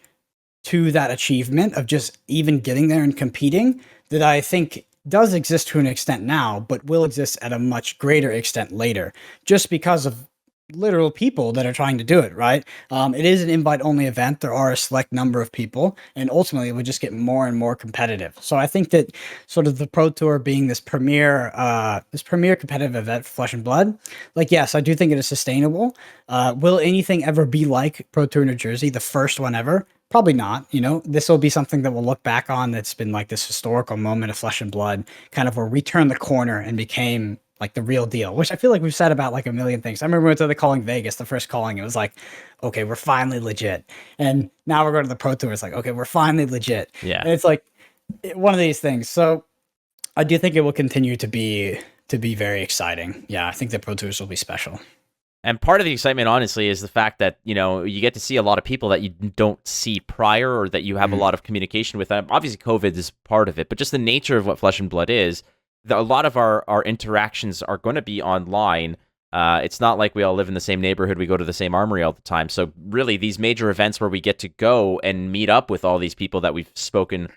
Speaker 2: to that achievement of just even getting there and competing that I think does exist to an extent now, but will exist at a much greater extent later, just because of literal people that are trying to do it, right? It is an invite-only event. There are a select number of people, and ultimately, it would just get more and more competitive. So I think that sort of the Pro Tour being this premier competitive event for Flesh and Blood, like, yes, I do think it is sustainable. Will anything ever be like Pro Tour New Jersey, the first one ever? Probably not. You know, this will be something that we'll look back on that's been like this historical moment of Flesh and Blood, kind of where we turned the corner and became like the real deal, which I feel like we've said about like a million things. I remember when we were calling Vegas, the first calling, it was like, okay, we're finally legit. And now we're going to the Pro Tour. It's like, okay, we're finally legit.
Speaker 1: Yeah.
Speaker 2: And it's like one of these things. So I do think it will continue to be very exciting. Yeah, I think the Pro Tours will be special.
Speaker 1: And part of the excitement, honestly, is the fact that, you know, you get to see a lot of people that you don't see prior or that you have a lot of communication with. Obviously, COVID is part of it, but just the nature of what Flesh and Blood is, a lot of our interactions are going to be online. It's not like we all live in the same neighborhood. We go to the same armory all the time. So really, these major events where we get to go and meet up with all these people that we've spoken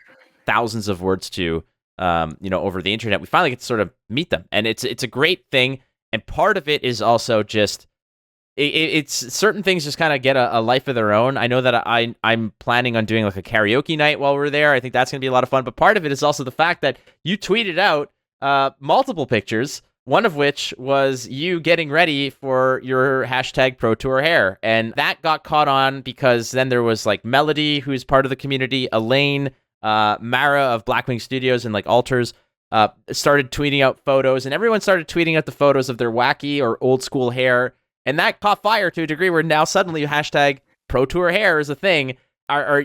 Speaker 1: thousands of words to, you know, over the internet, we finally get to sort of meet them. And it's a great thing. And part of it is also just, it's certain things just kind of get a life of their own. I know that I'm planning on doing like a karaoke night while we're there. I think that's going to be a lot of fun. But part of it is also the fact that you tweeted out multiple pictures, one of which was you getting ready for your hashtag Pro Tour hair. And that got caught on because then there was like Melody, who's part of the community, Elaine, Mara of Blackwing Studios and like Alters, started tweeting out photos, and everyone started tweeting out the photos of their wacky or old school hair. And that caught fire to a degree where now suddenly hashtag Pro Tour hair is a thing.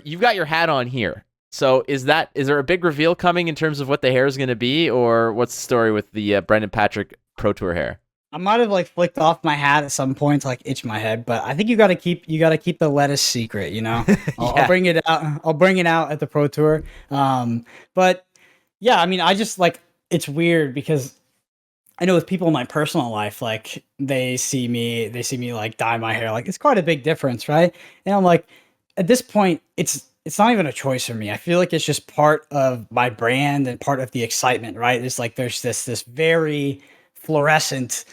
Speaker 1: You've got your hat on here. So is there a big reveal coming in terms of what the hair is going to be, or what's the story with the Brendan Patrick Pro Tour hair?
Speaker 2: I might have like flicked off my hat at some point to like itch my head, but I think you got to keep the lettuce secret, you know. I'll bring it out. I'll bring it out at the Pro Tour. But yeah, I mean, I just like, it's weird because I know with people in my personal life, like they see me like dye my hair. Like it's quite a big difference, right? And I'm like, at this point, it's not even a choice for me. I feel like it's just part of my brand and part of the excitement, right? It's like there's this very fluorescent,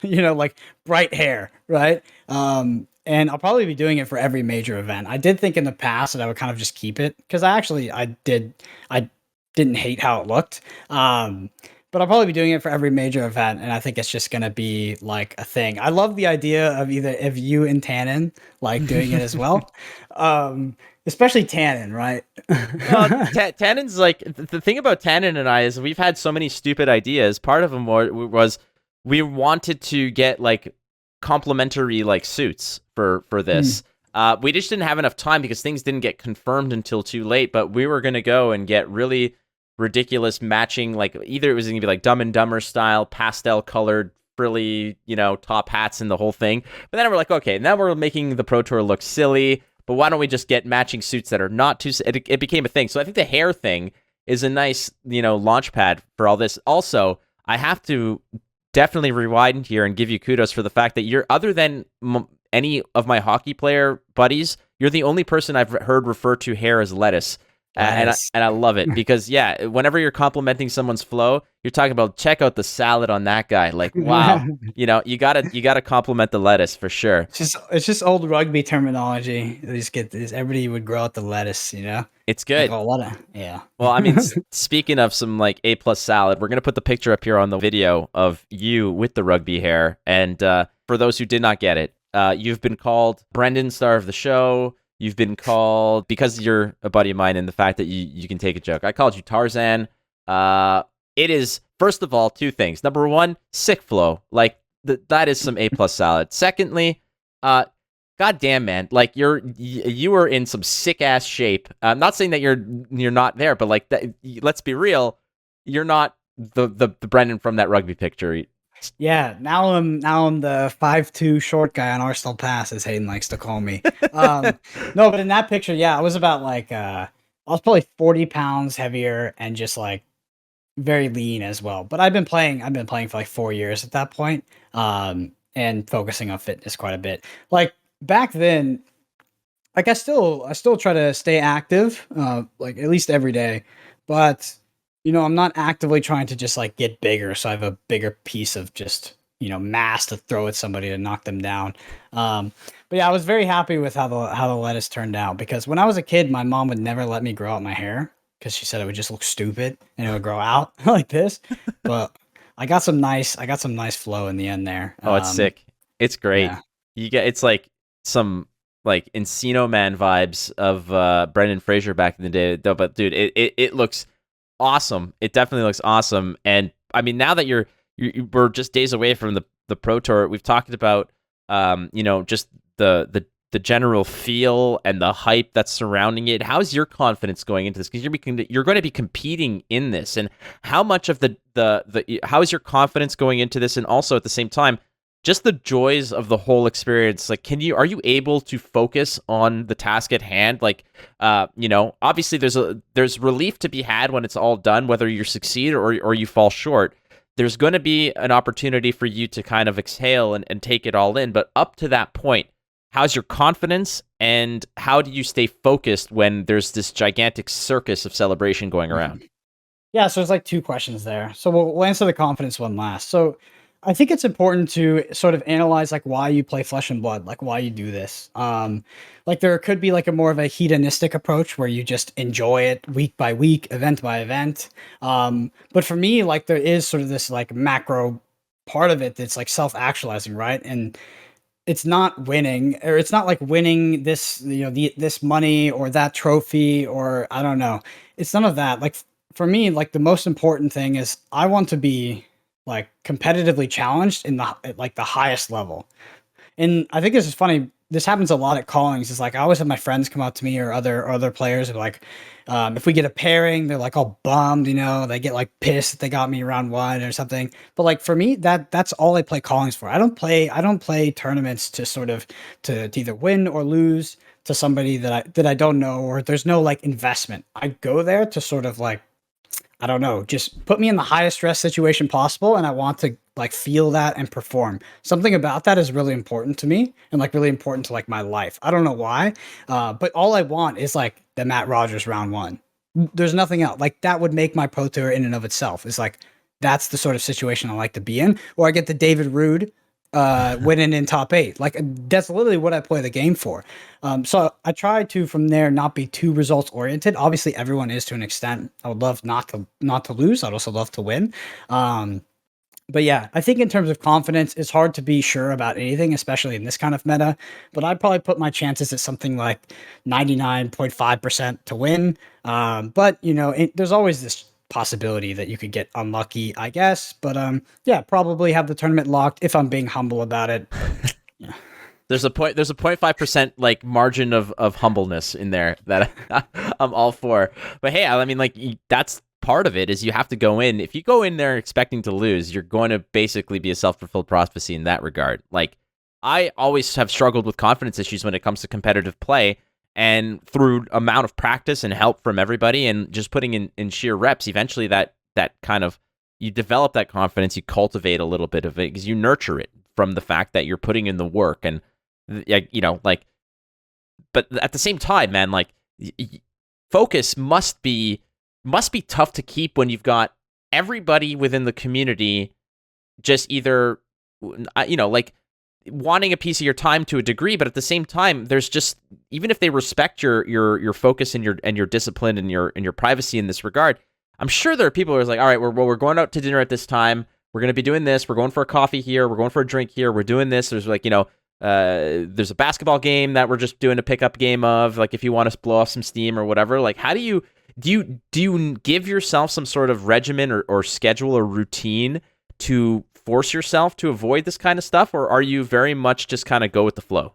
Speaker 2: you know, like bright hair, right? And I'll probably be doing it for every major event. I did think in the past that I would kind of just keep it because I didn't hate how it looked. But I'll probably be doing it for every major event, and I think it's just gonna be like a thing. I love the idea of you and Tannen like doing it as well, especially Tannen, right?
Speaker 1: Well, Tannen's like the thing about Tannen and I is we've had so many stupid ideas. Part of them was we wanted to get like complimentary like suits for this. We just didn't have enough time because things didn't get confirmed until too late. But we were gonna go and get really ridiculous matching, like either it was gonna be like Dumb and Dumber style, pastel colored, frilly, you know, top hats and the whole thing. But then we're like, okay, now we're making the Pro Tour look silly, but why don't we just get matching suits that are not too... It became a thing. So I think the hair thing is a nice, you know, launch pad for all this. Also, I have to definitely rewind here and give you kudos for the fact that you're, other than any of my hockey player buddies, you're the only person I've heard refer to hair as lettuce. And I love it because, yeah, whenever you're complimenting someone's flow, you're talking about check out the salad on that guy. Like, wow, you know, you gotta compliment the lettuce for sure.
Speaker 2: It's just old rugby terminology. They just get this. Everybody would grow out the lettuce, you know.
Speaker 1: It's good.
Speaker 2: Like, yeah.
Speaker 1: Well, I mean, speaking of some like A+ salad, we're gonna put the picture up here on the video of you with the rugby hair. And for those who did not get it, you've been called Brendan, star of the show. You've been called, because you're a buddy of mine and the fact that you can take a joke, I called you Tarzan. It is, first of all, two things. Number one, sick flow. Like, that is some A+ salad. Secondly, goddamn, man, like you were in some sick-ass shape. I'm not saying that you're not there, but like, let's be real, you're not the Brendan from that rugby picture.
Speaker 2: Yeah, now I'm the 5'2" short guy on Arsenal Pass, as Hayden likes to call me. No, but in that picture, yeah, I was about like I was probably 40 pounds heavier and just like very lean as well. But I've been playing for like 4 years at that point, and focusing on fitness quite a bit. Like back then, like I still try to stay active, like at least every day, but you know, I'm not actively trying to just like get bigger, so I have a bigger piece of just mass to throw at somebody to knock them down. But yeah, I was very happy with how the lettuce turned out, because when I was a kid, my mom would never let me grow out my hair because she said it would just look stupid and it would grow out like this. But I got some nice flow in the end there.
Speaker 1: Oh, it's sick. It's great.
Speaker 2: Yeah.
Speaker 1: It's like some like Encino Man vibes of Brendan Fraser back in the day. But dude, it looks awesome. It definitely looks awesome. And I mean, now that we're just days away from the Pro Tour, we've talked about just the general feel and the hype that's surrounding it. How's your confidence going into this? Because you're going to be competing in this, and how much of how is your confidence going into this, and also at the same time, just the joys of the whole experience. Like, are you able to focus on the task at hand? Like, obviously there's relief to be had when it's all done, whether you succeed or you fall short. There's going to be an opportunity for you to kind of exhale and take it all in. But up to that point, how's your confidence, and how do you stay focused when there's this gigantic circus of celebration going around?
Speaker 2: Yeah, so there's like two questions there. So we'll answer the confidence one last. So I think it's important to sort of analyze like why you play Flesh and Blood, like why you do this. Like there could be like a more of a hedonistic approach where you just enjoy it week by week, event by event. But for me, like there is sort of this like macro part of it that's like self-actualizing, right? And it's not winning, or it's not like winning this, this money or that trophy, or I don't know. It's none of that. Like for me, like the most important thing is I want to be like competitively challenged in at like the highest level. And I think this is funny. This happens a lot at callings. It's like I always have my friends come up to me, or other players, and like, if we get a pairing, they're like all bummed. They get like pissed that they got me round one or something. But like for me, that's all I play callings for. I don't play tournaments to sort of to either win or lose to somebody that I don't know, or there's no like investment. I go there to sort of like, I don't know, just put me in the highest stress situation possible, and I want to like feel that and perform. Something about that is really important to me, and like really important to like my life. I don't know why, but all I want is like the Matt Rogers round one. There's nothing else. Like that would make my pro tour in and of itself. It's like that's the sort of situation I like to be in. Or I get the David Rude winning in top 8. Like that's literally what I play the game for. So I try to from there not be too results oriented. Obviously everyone is to an extent. I would love not to lose. I'd also love to win. But yeah, I think in terms of confidence, it's hard to be sure about anything, especially in this kind of meta. But I'd probably put my chances at something like 99.5% to win. But there's always this possibility that you could get unlucky, I guess. But yeah, probably have the tournament locked if I'm being humble about it. Yeah.
Speaker 1: There's a 0.5% like margin of humbleness in there that I'm all for. But hey, I mean, like that's part of it is you have to go in. If you go in there expecting to lose, you're going to basically be a self-fulfilled prophecy in that regard. Like I always have struggled with confidence issues when it comes to competitive play, and through amount of practice and help from everybody and just putting in sheer reps, eventually that kind of, you develop that confidence, you cultivate a little bit of it because you nurture it from the fact that you're putting in the work. And like, but at the same time, man, like focus must be tough to keep when you've got everybody within the community just either, like wanting a piece of your time to a degree, but at the same time, there's just, even if they respect your focus and your discipline and your privacy in this regard, I'm sure there are people who are like, all right, we're going out to dinner at this time. We're going to be doing this. We're going for a coffee here. We're going for a drink here. We're doing this. There's like, there's a basketball game that we're just doing a pickup game of, like if you want to blow off some steam or whatever. Like, how do you give yourself some sort of regimen or schedule or routine to force yourself to avoid this kind of stuff, or are you very much just kind of go with the flow?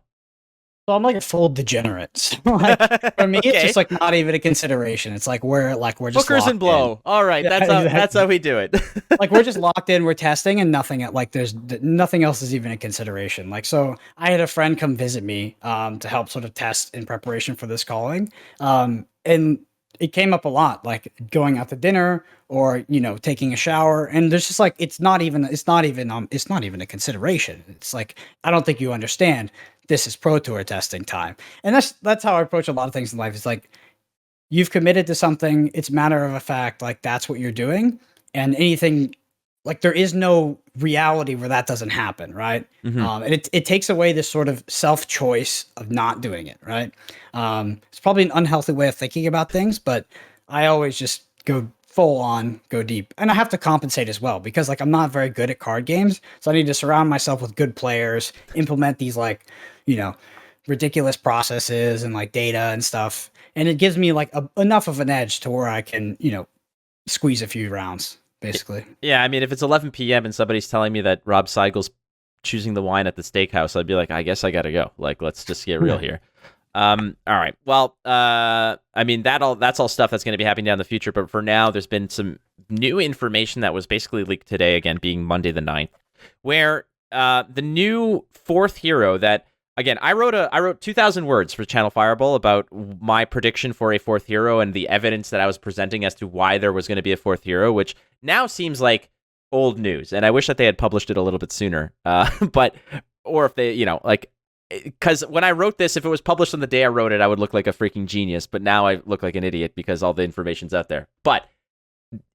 Speaker 2: So I'm like a full degenerate. So like, for me,
Speaker 1: Okay.
Speaker 2: It's just like not even a consideration. It's like we're just
Speaker 1: hookers and blow.
Speaker 2: In.
Speaker 1: All right,
Speaker 2: Yeah,
Speaker 1: that's how we do it.
Speaker 2: Like we're just locked in. We're testing, and there's nothing else is even a consideration. Like so, I had a friend come visit me to help sort of test in preparation for this calling, and it came up a lot, like going out to dinner or taking a shower, and there's just like it's not even a consideration. It's like I don't think you understand. This is Pro Tour testing time, and that's how I approach a lot of things in life. It's like you've committed to something. It's matter of a fact. Like that's what you're doing, and anything like there is no reality where that doesn't happen, right?
Speaker 1: Hmm.
Speaker 2: And it takes away this sort of self choice of not doing it, right? It's probably an unhealthy way of thinking about things, but I always just go full on, go deep, and I have to compensate as well because like I'm not very good at card games, so I need to surround myself with good players, implement these like, you know, ridiculous processes and like data and stuff, and it gives me like enough of an edge to where I can, squeeze a few rounds, basically.
Speaker 1: Yeah, I mean, if it's 11 p.m. and somebody's telling me that Rob Seigel's choosing the wine at the steakhouse, I'd be like, I guess I gotta go. Like, let's just get real here. All right. Well, I mean, that's all stuff that's going to be happening down the future. But for now, there's been some new information that was basically leaked today, again, being Monday the 9th, where the new fourth hero that, again, I wrote 2,000 words for Channel Fireball about my prediction for a fourth hero and the evidence that I was presenting as to why there was going to be a fourth hero, which now seems like old news. And I wish that they had published it a little bit sooner. But, or if they, like, because when I wrote this, if it was published on the day I wrote it, I would look like a freaking genius. But now I look like an idiot because all the information's out there. But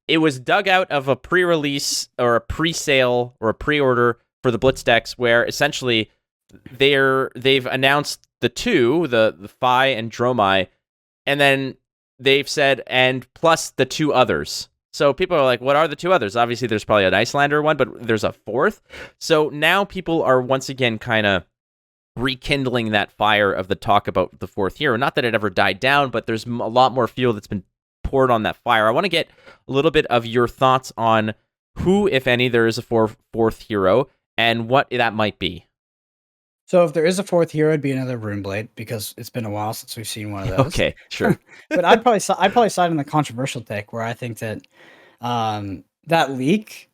Speaker 1: it was dug out of a pre-release or a pre-sale or a pre-order for the Blitz decks, where essentially they've announced the Phi and Dromai, and then they've said, and plus the two others. So people are like, what are the two others? Obviously, there's probably an Icelander one, but there's a fourth. So now people are once again kind of rekindling that fire of the talk about the fourth hero. Not that it ever died down, but there's a lot more fuel that's been poured on that fire. I want to get a little bit of your thoughts on who, if any, there is a fourth hero and what that might be.
Speaker 2: So if there is a fourth hero, it'd be another Runeblade because it's been a while since we've seen one of those.
Speaker 1: Okay, sure.
Speaker 2: But I'd probably side on the controversial take where I think that that leak,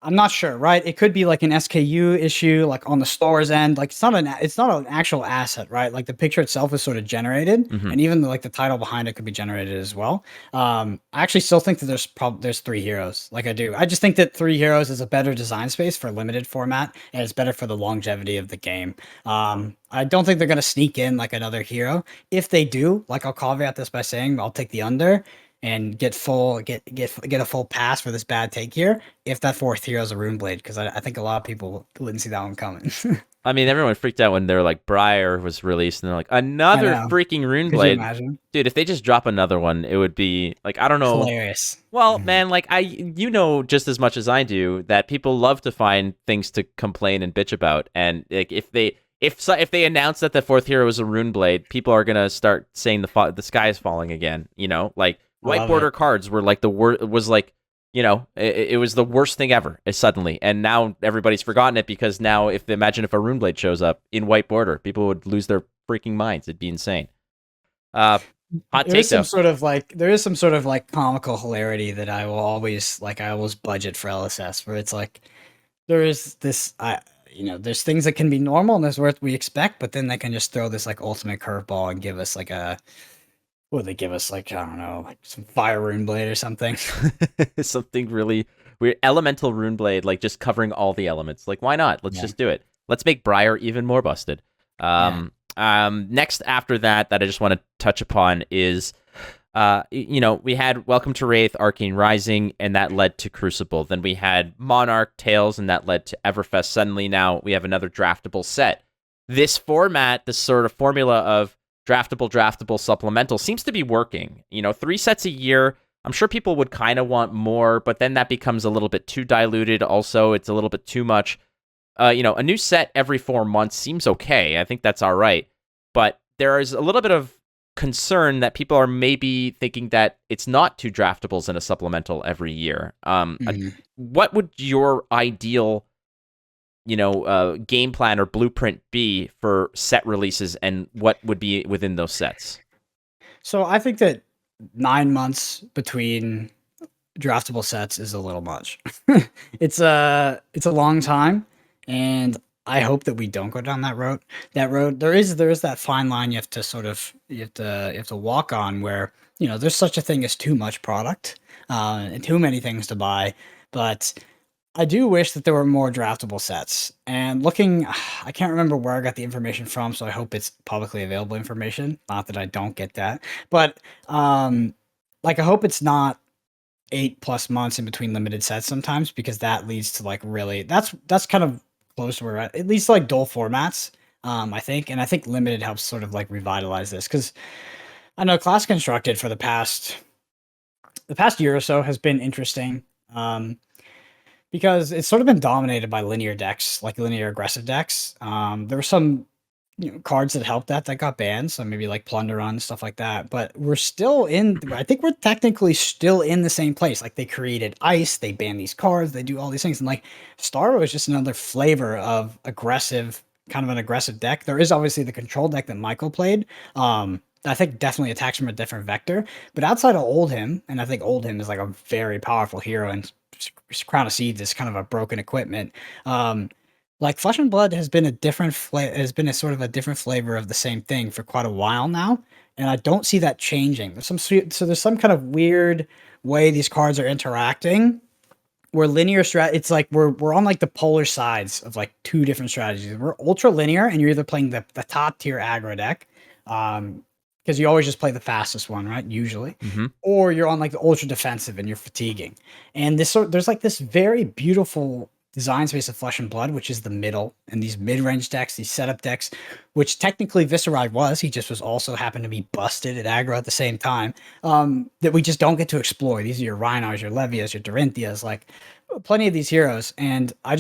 Speaker 2: I'm not sure, right? It could be like an SKU issue, like on the store's end. Like it's not an actual asset, right? Like the picture itself is sort of generated, and even like the title behind it could be generated as well. I actually still think that there's three heroes. Like I do. I just think that three heroes is a better design space for limited format, and it's better for the longevity of the game. I don't think they're gonna sneak in like another hero. If they do, like I'll caveat this by saying I'll take the under and get a full pass for this bad take here if that fourth hero is a Runeblade, because I think a lot of people didn't see that one coming.
Speaker 1: I mean, everyone freaked out when they're like Briar was released, and they're like, another freaking
Speaker 2: Could you
Speaker 1: Runeblade.
Speaker 2: imagine?
Speaker 1: Dude, if they just drop another one, it would be like, I don't know.
Speaker 2: Hilarious.
Speaker 1: Well, man, like you know just as much as I do that people love to find things to complain and bitch about, and like if they announce that the fourth hero is a Runeblade, people are gonna start saying the sky is falling again. Like white border cards were like the worst. Was like, it was the worst thing ever. Suddenly, and now everybody's forgotten it because now imagine if a Runeblade shows up in white border, people would lose their freaking minds. It'd be insane. Hot
Speaker 2: There
Speaker 1: take
Speaker 2: is some
Speaker 1: though.
Speaker 2: sort of like comical hilarity that I always budget for LSS, where it's like there is this there's things that can be normal and there's what we expect, but then they can just throw this like ultimate curveball and give us like what would they give us, like, I don't know, like some fire Runeblade or something.
Speaker 1: Something really weird. Elemental Runeblade, like just covering all the elements. Like, why not? Let's just do it. Let's make Briar even more busted. Next after that I just want to touch upon is, we had Welcome to Wraith, Arcane Rising, and that led to Crucible. Then we had Monarch Tales, and that led to Everfest. Suddenly now we have another draftable set. This format, this sort of formula of draftable, supplemental seems to be working. 3 sets a year. I'm sure people would kind of want more, but then that becomes a little bit too diluted. Also, it's a little bit too much. A new set every 4 months seems okay. I think that's all right. But there is a little bit of concern that people are maybe thinking that it's not 2 draftables and a supplemental every year. What would your ideal game plan or blueprint be for set releases, and what would be within those sets?
Speaker 2: So I think that 9 months between draftable sets is a little much. It's a long time, and I hope that we don't go down that road. There is that fine line you have to walk on, where there's such a thing as too much product and too many things to buy, but I do wish that there were more draftable sets. And looking, I can't remember where I got the information from, so I hope it's publicly available information. Not that I don't get that, but I hope it's not 8+ months in between limited sets sometimes, because that leads to like really that's kind of close to where we're at least like dual formats. I think, and I think limited helps sort of like revitalize this, because I know class constructed for the past year or so has been interesting. Because it's sort of been dominated by linear decks, like linear aggressive decks. There were some cards that helped that got banned, so maybe like Plunder Run, stuff like that. But we're still in. I think we're technically still in the same place. Like they created Ice, they banned these cards, they do all these things, and like Starro is just another flavor of aggressive, kind of an aggressive deck. There is obviously the control deck that Michael played. I think definitely attacks from a different vector. But outside of Oldhim, and I think Oldhim is like a very powerful hero, and Crown of Seeds is kind of a broken equipment. Like Flesh and Blood has been has been a sort of a different flavor of the same thing for quite a while now, and I don't see that changing. There's some kind of weird way these cards are interacting, where linear it's like we're on like the polar sides of like two different strategies. We're ultra linear, and you're either playing the top tier aggro deck, because you always just play the fastest one, right? Usually, or you're on like the ultra defensive and you're fatiguing. And there's like this very beautiful design space of Flesh and Blood, which is the middle, and these mid-range decks, these setup decks, which technically Viscerai was. He just was also happened to be busted at aggro at the same time. That we just don't get to explore. These are your Rhinos, your Levias, your Dorinthias, like plenty of these heroes. And I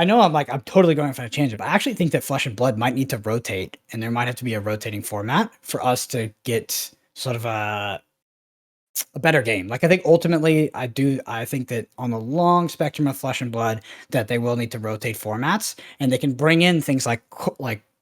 Speaker 2: know I'm totally going for a change, but I actually think that Flesh and Blood might need to rotate, and there might have to be a rotating format for us to get sort of a better game. Like I think ultimately I think that on the long spectrum of Flesh and Blood that they will need to rotate formats, and they can bring in things like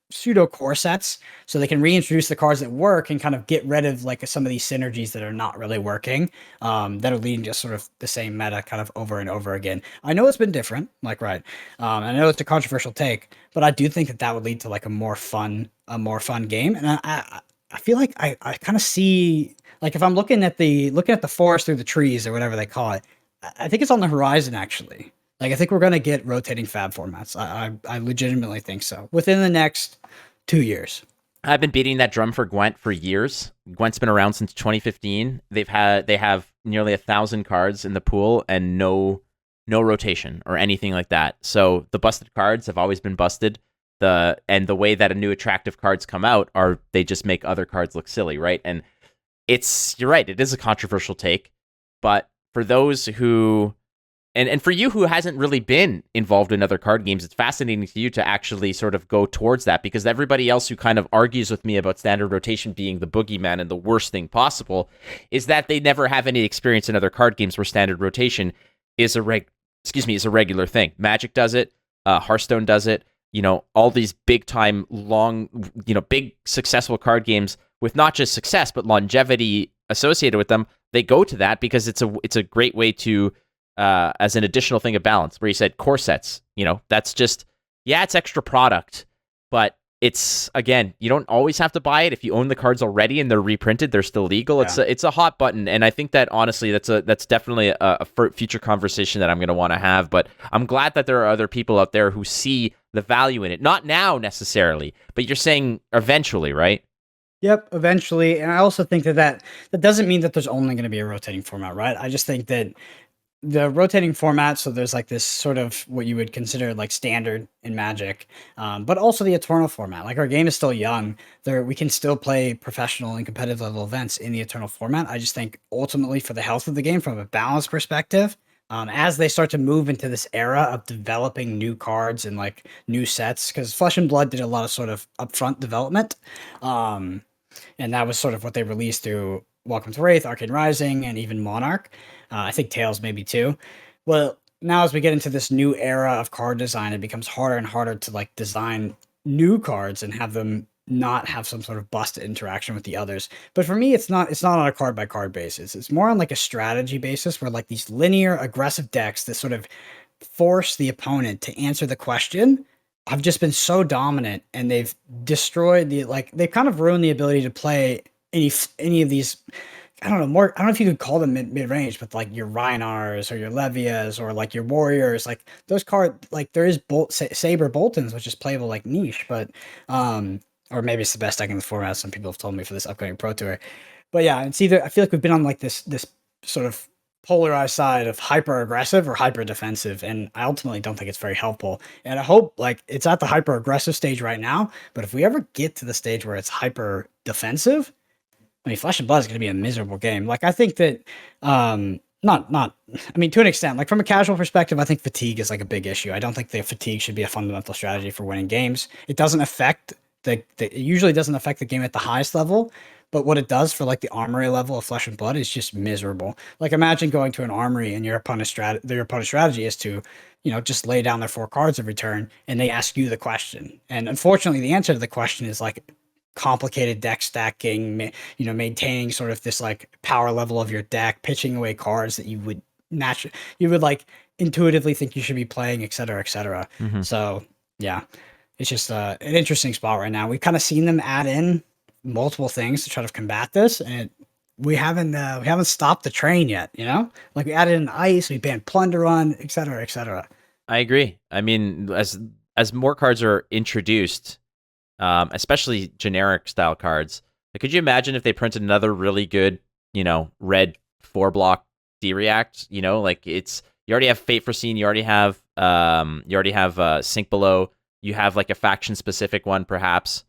Speaker 2: pseudo core sets, so they can reintroduce the cards that work and kind of get rid of like some of these synergies that are not really working, that are leading to sort of the same meta kind of over and over again. I know it's been different, like, right. I know it's a controversial take, but I do think that would lead to like a more fun game. And I feel like I kind of see, like, if I'm looking at the forest through the trees or whatever they call it, I think it's on the horizon actually. Like I think we're gonna get rotating FAB formats. I legitimately think so within the next 2 years.
Speaker 1: I've been beating that drum for Gwent for years. Gwent's been around since 2015. They have nearly 1,000 cards in the pool and no rotation or anything like that. So the busted cards have always been busted. The way that a new attractive cards come out are they just make other cards look silly, right? And you're right, it is a controversial take, but for those who and for you who hasn't really been involved in other card games, it's fascinating to you to actually sort of go towards that, because everybody else who kind of argues with me about standard rotation being the boogeyman and the worst thing possible is that they never have any experience in other card games where standard rotation is a regular thing. Magic does it, Hearthstone does it, all these big time long, big successful card games with not just success but longevity associated with them, they go to that because it's a great way to as an additional thing of balance, where you said core sets, that's just, it's extra product, but it's, again, you don't always have to buy it. If you own the cards already and they're reprinted, they're still legal. Yeah. It's a hot button, and I think that honestly, that's definitely a future conversation that I'm going to want to have. But I'm glad that there are other people out there who see the value in it. Not now necessarily, but you're saying eventually, right?
Speaker 2: Yep, eventually. And I also think that doesn't mean that there's only going to be a rotating format, right? I just think that the rotating format, so there's like this sort of what you would consider like standard in Magic, but also the Eternal format. Like our game is still young. We can still play professional and competitive level events in the Eternal format. I just think ultimately for the health of the game from a balance perspective, as they start to move into this era of developing new cards and like new sets, because Flesh and Blood did a lot of sort of upfront development, and that was sort of what they released through Welcome to Wraith, Arcane Rising, and even Monarch. I think Tales maybe too. Well, now as we get into this new era of card design, it becomes harder and harder to like design new cards and have them not have some sort of busted interaction with the others. But for me, it's not on a card by card basis. It's more on like a strategy basis, where like these linear aggressive decks that sort of force the opponent to answer the question have just been so dominant, and they've destroyed they've kind of ruined the ability to play any of these. I don't know if you could call them mid-range, but like your Rhinars or your Levias or like your Warriors, like those cards, like there is Saber Boltons, which is playable like niche, but or maybe it's the best deck in the format. Some people have told me for this upcoming Pro Tour, but yeah, it's either, I feel like we've been on like this sort of polarized side of hyper aggressive or hyper defensive, and I ultimately don't think it's very helpful. And I hope like it's at the hyper aggressive stage right now, but if we ever get to the stage where it's hyper defensive, I mean, Flesh and Blood is going to be a miserable game. Like, I think that, not, I mean, to an extent, like from a casual perspective, I think fatigue is like a big issue. I don't think the fatigue should be a fundamental strategy for winning games. It doesn't affect it usually doesn't affect the game at the highest level, but what it does for like the armory level of Flesh and Blood is just miserable. Like, imagine going to an armory and your opponent's strategy is to, just lay down their 4 cards every turn, and they ask you the question. And unfortunately, the answer to the question is like complicated deck stacking, maintaining sort of this like power level of your deck, pitching away cards that you would like intuitively think you should be playing, et cetera, et cetera.
Speaker 1: Mm-hmm.
Speaker 2: So yeah, it's just an interesting spot right now. We've kind of seen them add in multiple things to try to combat this, and we haven't stopped the train yet. Like we added in ice, we banned plunder run, et cetera, et cetera.
Speaker 1: I agree. I mean, as more cards are introduced, especially generic style cards. Like, could you imagine if they printed another really good, red 4-block D-React? Like you already have Fate Foreseen, you already have Sink Below, you have like a faction specific one perhaps.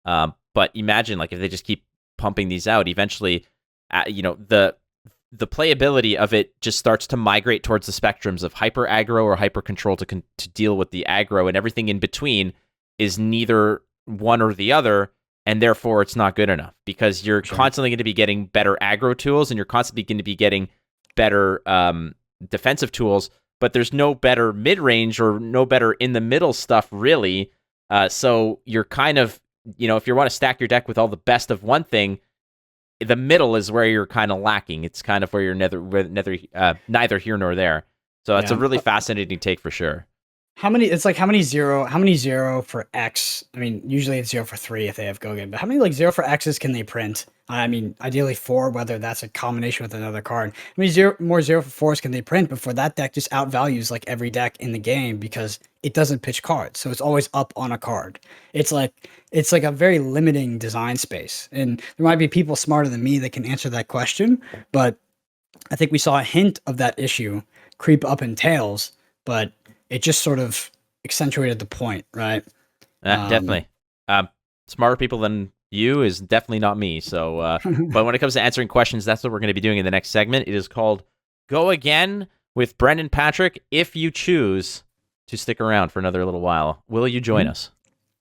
Speaker 1: But imagine like if they just keep pumping these out, eventually, the playability of it just starts to migrate towards the spectrums of hyper aggro or hyper control to deal with the aggro, and everything in between is neither one or the other, and therefore it's not good enough because you're constantly going to be getting better aggro tools and you're constantly going to be getting better defensive tools, but there's no better mid-range or no better in the middle stuff really. So you're kind of, if you want to stack your deck with all the best of one thing, the middle is where you're kind of lacking. It's kind of where you're neither here nor there. So that's a really fascinating take for sure.
Speaker 2: How many zero for X? I mean, usually it's 0 for 3 if they have Gogan, but how many like 0 for X's can they print? I mean, ideally 4, whether that's a combination with another card. How many 0 for 4s can they print before that deck just outvalues like every deck in the game because it doesn't pitch cards, so it's always up on a card. It's like a very limiting design space, and there might be people smarter than me that can answer that question, but I think we saw a hint of that issue creep up in Tails, but it just sort of accentuated the point, right?
Speaker 1: Definitely. Smarter people than you is definitely not me. So, but when it comes to answering questions, that's what we're going to be doing in the next segment. It is called Go Again with Brendan Patrick. If you choose to stick around for another little while, will you join us?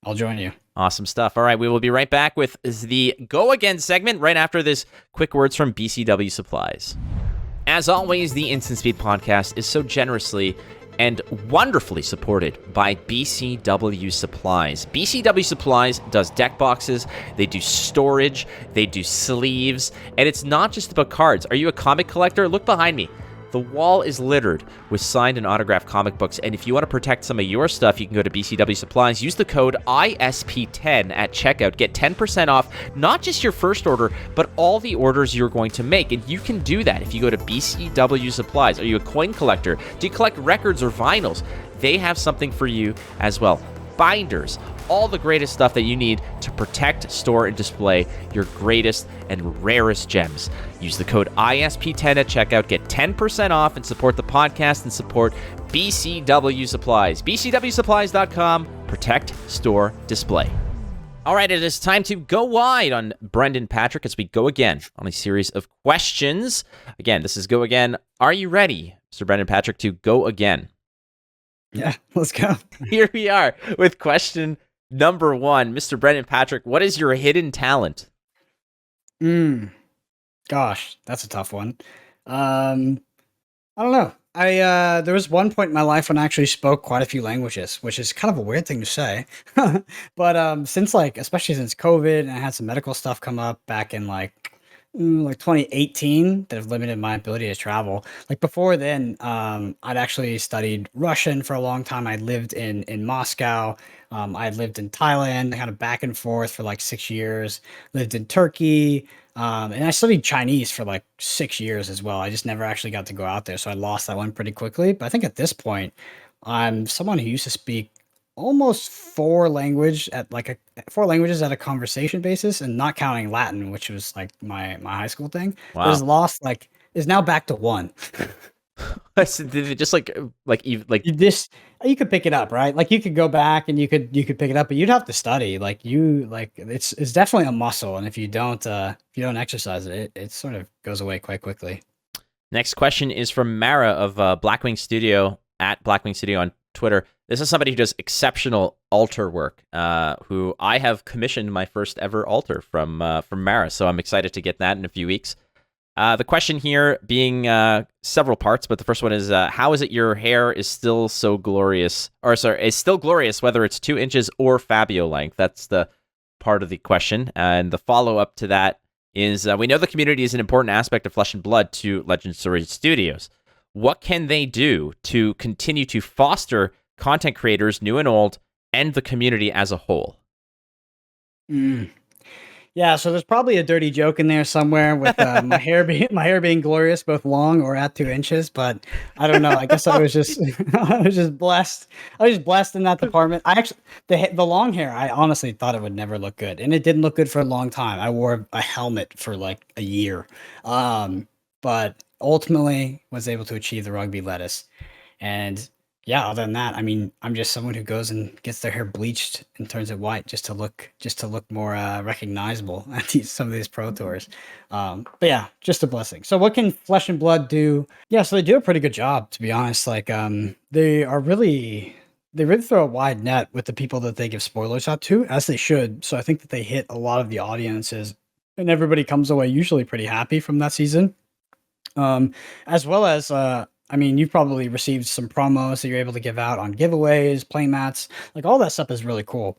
Speaker 2: I'll join you.
Speaker 1: Awesome stuff. All right, we will be right back with the Go Again segment right after this quick words from BCW Supplies. As always, the Instant Speed Podcast is so generously and wonderfully supported by BCW Supplies. BCW Supplies does deck boxes, they do storage, they do sleeves, and it's not just about cards. Are you a comic collector? Look behind me. The wall is littered with signed and autographed comic books, and if you want to protect some of your stuff, you can go to BCW Supplies. Use the code ISP10 at checkout. Get 10% off, not just your first order, but all the orders you're going to make, and you can do that if you go to BCW Supplies. Are you a coin collector? Do you collect records or vinyls? They have something for you as well. Binders, all the greatest stuff that you need to protect, store, and display your greatest and rarest gems. Use the code ISP10 at checkout, get 10% off, and support the podcast and support BCW Supplies. BCWSupplies.com. Protect, store, display. All right, it is time to go wide on Brendan Patrick as we go again on a series of questions. Again, this is Go Again. Are you ready, Mr. Brendan Patrick, to go again?
Speaker 2: Yeah, let's go.
Speaker 1: Here we are with question number 1. Mr. Brendan Patrick, what is your hidden talent?
Speaker 2: Gosh, that's a tough one. I don't know. There was one point in my life when I actually spoke quite a few languages, which is kind of a weird thing to say. But especially since COVID and I had some medical stuff come up back in like 2018 that have limited my ability to travel. Like before then, I'd actually studied Russian for a long time. I lived in Moscow. I lived in Thailand, kind of back and forth for like 6 years. Lived in Turkey, and I studied Chinese for like 6 years as well. I just never actually got to go out there, so I lost that one pretty quickly. But I think at this point, I'm someone who used to speak almost 4 languages at a conversation basis, and not counting Latin, which was like my high school thing.
Speaker 1: Wow.
Speaker 2: There's lost like is now back to 1.
Speaker 1: Just like
Speaker 2: You could pick it up, right? Like you could go back and you could pick it up, but you'd have to study. It's definitely a muscle, and if you don't exercise it, it sort of goes away quite quickly.
Speaker 1: Next question is from Mara of Blackwing Studio at Blackwing Studio on Twitter. This is somebody who does exceptional altar work, who I have commissioned my first ever altar from Mara, so I'm excited to get that in a few weeks. The question here being several parts, but the first one is, how is it your hair is still so glorious, is still glorious whether it's 2 inches or Fabio length? That's the part of the question. And the follow-up to that is, we know the community is an important aspect of Flesh and Blood to Legend Story Studios. What can they do to continue to foster content creators, new and old, and the community as a whole?
Speaker 2: Yeah, so there's probably a dirty joke in there somewhere with my hair being glorious, both long or at 2 inches. But I don't know. I guess I was just I was just blessed. I was just blessed in that department. I actually the long hair. I honestly thought it would never look good, and it didn't look good for a long time. I wore a helmet for like a year, but ultimately was able to achieve the rugby lettuce. And yeah, other than that, I mean, I'm just someone who goes and gets their hair bleached and turns it white just to look more recognizable at some of these pro tours. But yeah, just a blessing. So what can Flesh and Blood do? Yeah, so they do a pretty good job, to be honest. Like they really throw a wide net with the people that they give spoilers out to, as they should. So I think that they hit a lot of the audiences, and everybody comes away usually pretty happy from that season. As well as I mean, you've probably received some promos that you're able to give out on giveaways, playmats, like all that stuff is really cool.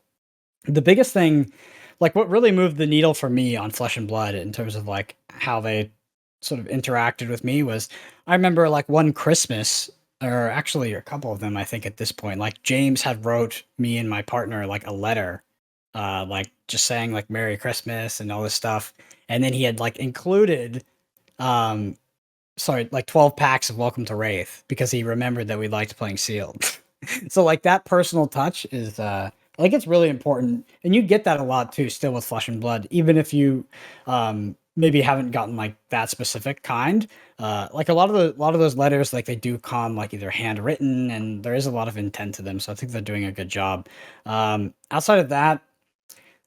Speaker 2: The biggest thing, like what really moved the needle for me on Flesh and Blood in terms of like how they sort of interacted with me was, I remember like one Christmas, or actually a couple of them, I think at this point, like James had wrote me and my partner like a letter, like just saying like Merry Christmas and all this stuff. And then he had like included, like 12 packs of Welcome to Wraith because he remembered that we liked playing Sealed. So like that personal touch is like it's really important, and you get that a lot too still with Flesh and Blood, even if you maybe haven't gotten like that specific kind. Like a lot of those letters, like they do come like either handwritten, and there is a lot of intent to them, so I think they're doing a good job. Outside of that,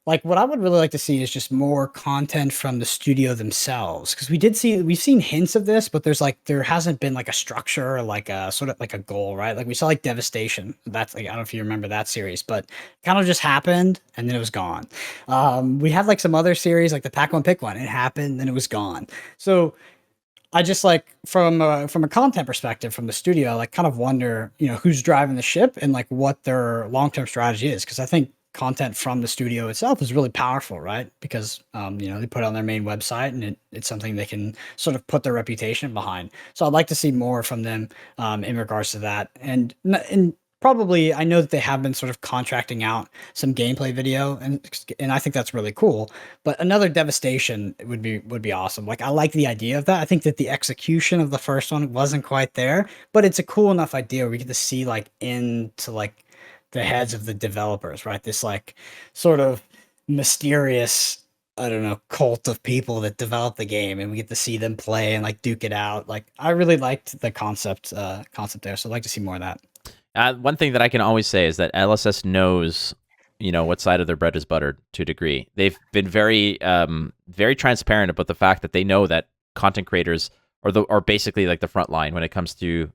Speaker 2: like what I would really like to see is just more content from the studio themselves, because we've seen hints of this, but there hasn't been like a structure or like a sort of like a goal, right? Like we saw like Devastation. That's like, I don't know if you remember that series, but kind of just happened and then it was gone. We had like some other series like the Pack One Pick One. It happened, then it was gone. So I just like from a content perspective from the studio, I like kind of wonder, who's driving the ship and like what their long-term strategy is. Because I think content from the studio itself is really powerful, right? Because they put it on their main website, and it's something they can sort of put their reputation behind. So I'd like to see more from them in regards to that, and probably I know that they have been sort of contracting out some gameplay video, and I think that's really cool. But another Devastation would be awesome. Like I like the idea of that. I think that the execution of the first one wasn't quite there, but it's a cool enough idea where we get to see like into like the heads of the developers, right? This like sort of mysterious, I don't know, cult of people that develop the game, and we get to see them play and like duke it out. Like I really liked the concept there, so I'd like to see more of that.
Speaker 1: One thing that I can always say is that LSS knows, what side of their bread is buttered to a degree. They've been very, very transparent about the fact that they know that content creators are basically like the front line when it comes to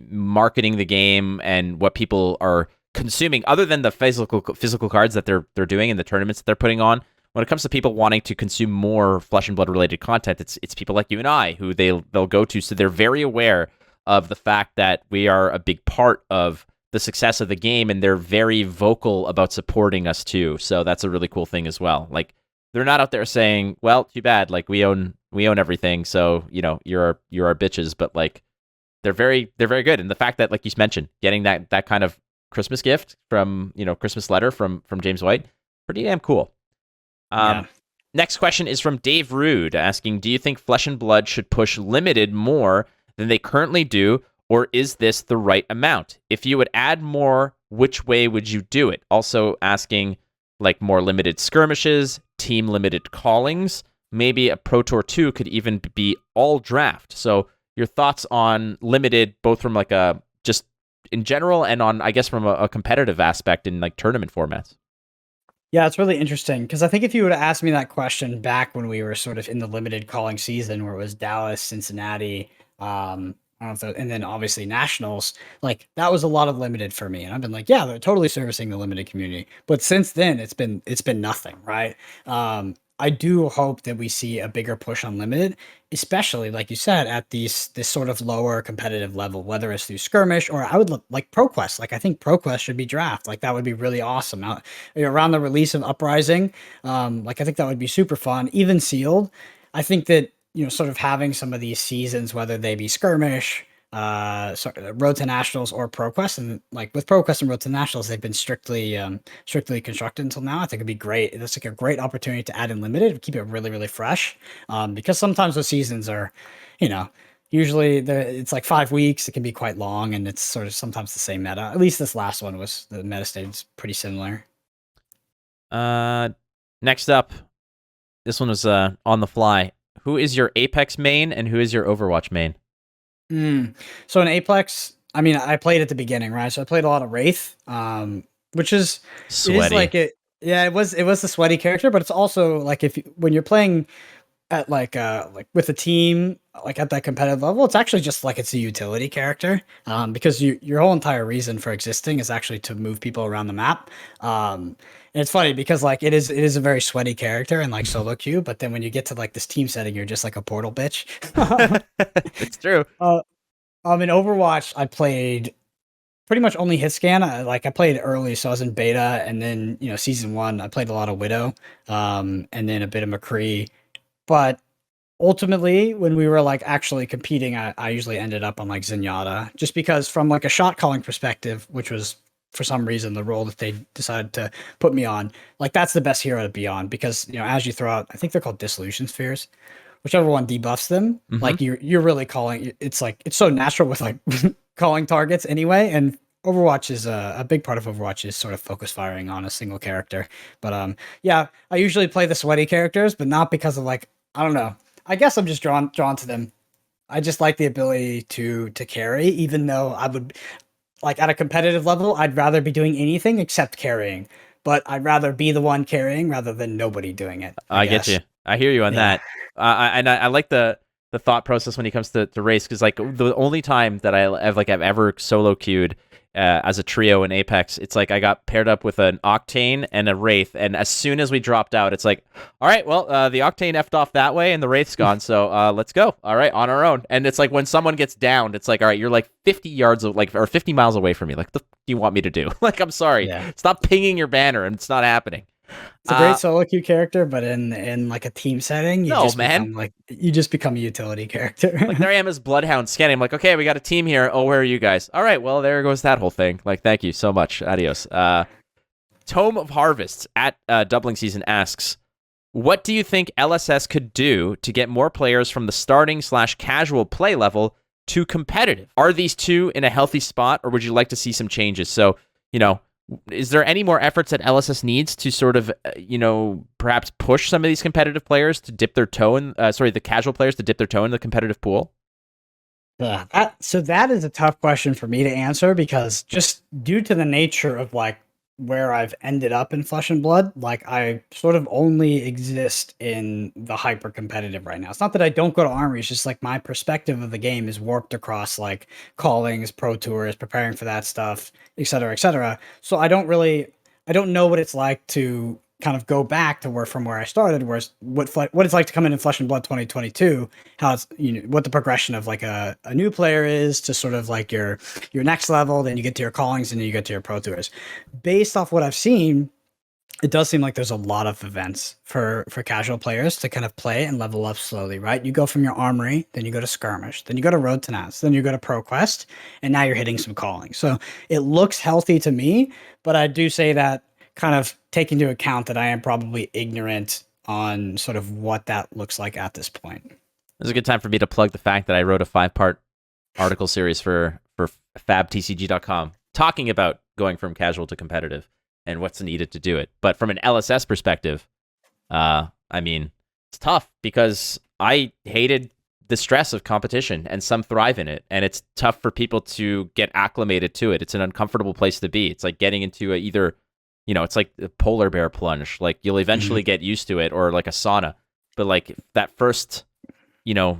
Speaker 1: marketing the game and what people are consuming, other than the physical cards that they're doing and the tournaments that they're putting on. When it comes to people wanting to consume more Flesh and Blood related content, it's people like you and I who they'll go to. So they're very aware of the fact that we are a big part of the success of the game, and they're very vocal about supporting us too. So that's a really cool thing as well. Like they're not out there saying, "Well, too bad. Like we own everything, so you're our bitches." But like they're very good. And the fact that, like you mentioned, getting that kind of Christmas gift from Christmas letter from James White, pretty damn cool.
Speaker 2: Yeah.
Speaker 1: Next question is from Dave Rude asking, do you think Flesh and Blood should push limited more than they currently do, or is this the right amount? If you would add more, which way would you do it? Also asking like more limited skirmishes, team limited callings, maybe a Pro Tour 2 could even be all draft. So your thoughts on limited, both from like a just in general and on, I guess, from a competitive aspect in like tournament formats.
Speaker 2: Yeah, it's really interesting because I think if you would have asked me that question back when we were sort of in the limited calling season, where it was Dallas, Cincinnati, I don't know, and then obviously nationals, like that was a lot of limited for me, and I've been like, yeah, they're totally servicing the limited community. But since then, it's been nothing, right? I do hope that we see a bigger push on limited, especially like you said at this sort of lower competitive level, whether it's through skirmish or I would look like ProQuest. Like I think ProQuest should be draft. Like that would be really awesome. Around the release of Uprising, like I think that would be super fun. Even sealed, I think that sort of having some of these seasons, whether they be skirmish, road to nationals or ProQuest, and like with ProQuest and road to nationals, they've been strictly constructed until now. I think it'd be great. That's like a great opportunity to add in limited, keep it really really fresh, because sometimes those seasons are, you know. Usually, it's like 5 weeks. It can be quite long, and it's sort of sometimes the same meta. At least this last one was the meta stage pretty similar.
Speaker 1: Next up, this one was on the fly. Who is your Apex main and who is your Overwatch main?
Speaker 2: So in Apex, I mean, I played at the beginning, right? So I played a lot of Wraith, which is
Speaker 1: Sweaty.
Speaker 2: It is like it. Yeah, it was the sweaty character, but it's also like when you're playing at like with a team like at that competitive level, it's actually just like it's a utility character, because your whole entire reason for existing is actually to move people around the map. And it's funny because like it is a very sweaty character in like solo queue, but then when you get to like this team setting, you're just like a portal bitch.
Speaker 1: It's true.
Speaker 2: In Overwatch, I played pretty much only hit scan. I played early, so I was in beta, and then season one, I played a lot of Widow, and then a bit of McCree. But ultimately, when we were like actually competing, I usually ended up on like Zenyatta, just because from like a shot calling perspective, which was for some reason the role that they decided to put me on, like that's the best hero to be on, because as you throw out, I think they're called dissolution spheres, whichever one debuffs them, like you're really calling. It's like it's so natural with like calling targets anyway, and Overwatch is a big part of Overwatch is sort of focus firing on a single character. But yeah, I usually play the sweaty characters, but not because of like, I don't know. I guess I'm just drawn to them. I just like the ability to carry, even though I would like at a competitive level, I'd rather be doing anything except carrying. But I'd rather be the one carrying rather than nobody doing it.
Speaker 1: I get you. I hear you on that. I like the thought process when it comes to race, because like the only time that I've ever solo queued as a trio in Apex, it's like I got paired up with an Octane and a Wraith, and as soon as we dropped out, it's like, all right, well, the Octane effed off that way and the Wraith's gone, so let's go. All right, on our own. And it's like when someone gets downed, it's like, all right, you're like 50 yards or 50 miles away from me. Like, the f do you want me to do? Like, I'm sorry. Yeah. Stop pinging your banner, and it's not happening.
Speaker 2: It's a great solo queue character, but in like a team setting, you just become a utility character.
Speaker 1: Like there I am as Bloodhound scanning. I'm like, okay, we got a team here. Oh, where are you guys? All right, well, there goes that whole thing. Like, thank you so much. Adios. Tome of Harvests at Doubling Season asks, what do you think LSS could do to get more players from the starting/casual play level to competitive? Are these two in a healthy spot, or would you like to see some changes? So, is there any more efforts that LSS needs to sort of, perhaps push some of these competitive players to dip their toe in, the casual players to dip their toe in the competitive pool?
Speaker 2: So that is a tough question for me to answer, because just due to the nature of like where I've ended up in Flesh and Blood, like I sort of only exist in the hyper competitive right now. It's not that I don't go to Armory, it's just like my perspective of the game is warped across like callings, pro tours, preparing for that stuff, et cetera, et cetera. So I don't know what it's like to kind of go back to where I started, whereas what it's like to come in Flesh and Blood 2022, how it's what the progression of like a new player is to sort of like your next level, then you get to your callings, and then you get to your pro tours. Based off what I've seen, it does seem like there's a lot of events for casual players to kind of play and level up slowly, right? You go from your Armory, then you go to Skirmish, then you go to Road to Nats, then you go to ProQuest, and now you're hitting some calling. So it looks healthy to me, but I do say that kind of take into account that I am probably ignorant on sort of what that looks like at this point.
Speaker 1: This is a good time for me to plug the fact that I wrote a 5-part article series for FABTCG.com talking about going from casual to competitive and what's needed to do it. But from an LSS perspective, I mean, It's tough because I hated the stress of competition, and some thrive in it, and it's tough for people to get acclimated to it. It's an uncomfortable place to be. It's like getting into it's like a polar bear plunge. Like you'll eventually get used to it, or like a sauna, but like that first, you know,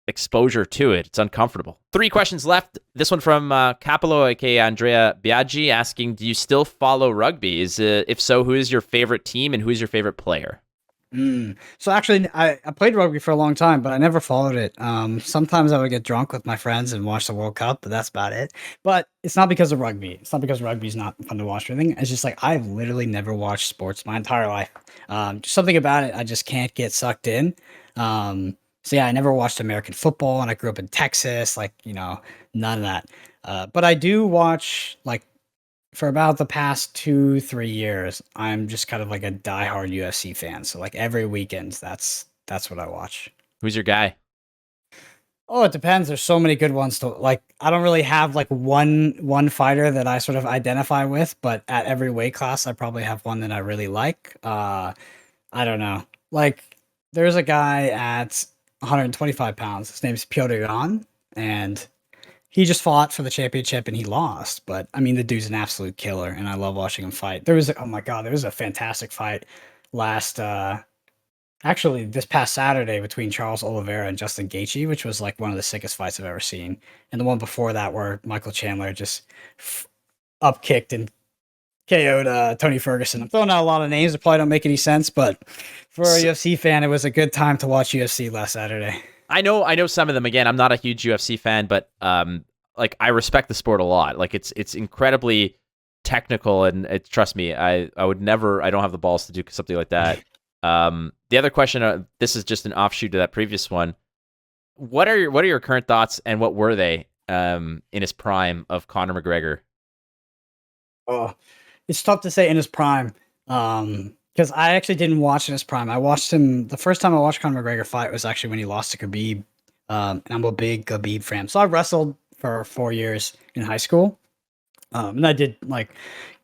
Speaker 1: exposure to it, it's uncomfortable. 3 questions left. This one from Capello, aka Andrea Biaggi, asking, do you still follow rugby? If so, who is your favorite team and who is your favorite player?
Speaker 2: So actually, I played rugby for a long time, but I never followed it. Sometimes I would get drunk with my friends and watch the World Cup, but that's about it. But it's not because of rugby. It's not because rugby's not fun to watch or anything. It's just like I've literally never watched sports my entire life. Just something about it, I just can't get sucked in. So yeah, I never watched American football, and I grew up in Texas. Like, none of that. But I do watch, like, for about the past 2-3 years, I'm just kind of like a diehard UFC fan. So like every weekend, that's what I watch.
Speaker 1: Who's your guy?
Speaker 2: Oh, it depends. There's so many good ones to like. I don't really have like one fighter that I sort of identify with, but at every weight class, I probably have one that I really like. I don't know. Like, there's a guy at 125 pounds. His name's Piotr Jan, and he just fought for the championship and he lost. But I mean, the dude's an absolute killer, and I love watching him fight. Oh my God, there was a fantastic fight last, actually this past Saturday between Charles Oliveira and Justin Gaethje, which was like one of the sickest fights I've ever seen. And the one before that, where Michael Chandler just upkicked and KO'd Tony Ferguson. I'm throwing out a lot of names that probably don't make any sense, but for a UFC fan, it was a good time to watch UFC last Saturday.
Speaker 1: I know some of them. Again, I'm not a huge UFC fan, but like I respect the sport a lot. Like it's incredibly technical, and trust me, I would never. I don't have the balls to do something like that. The other question, this is just an offshoot to that previous one. What are your current thoughts, and what were they in his prime of Conor McGregor?
Speaker 2: Oh, it's tough to say in his prime. Because I actually didn't watch in his prime. I watched him, the first time I watched Conor McGregor fight was actually when he lost to Khabib. And I'm a big Khabib fan. So I wrestled for 4 years in high school. And I did like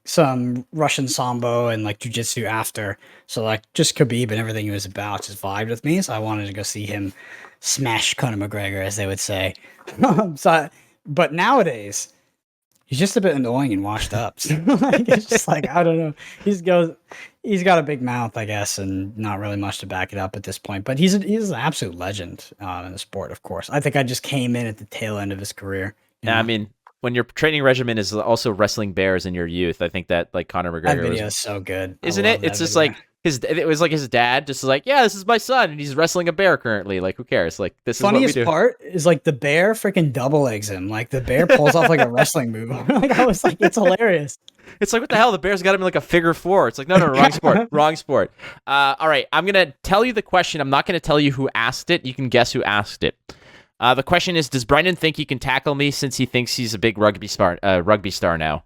Speaker 2: some Russian Sambo and like jujitsu after. So like just Khabib and everything he was about just vibed with me. So I wanted to go see him smash Conor McGregor, as they would say. But nowadays, he's just a bit annoying and washed up. So, like, it's just like, I don't know. He's got a big mouth, I guess, and not really much to back it up at this point. But he's an absolute legend in the sport, of course. I think I just came in at the tail end of his career.
Speaker 1: Yeah, I mean, when your training regimen is also wrestling bears in your youth, I think that like Conor McGregor
Speaker 2: that video is so good,
Speaker 1: isn't it? It's just like it was like his dad just like, yeah, this is my son, and he's wrestling a bear currently. Like, who cares? Like, this is what we do.
Speaker 2: Funniest part is like the bear freaking double legs him. Like the bear pulls off like a wrestling move. Like I was like, it's hilarious.
Speaker 1: It's like, what the hell? The bear's got him in like a figure 4. It's like, no, wrong sport, wrong sport. All right, I'm gonna tell you the question. I'm not gonna tell you who asked it. You can guess who asked it. The question is, does Brendan think he can tackle me since he thinks he's a big rugby star now?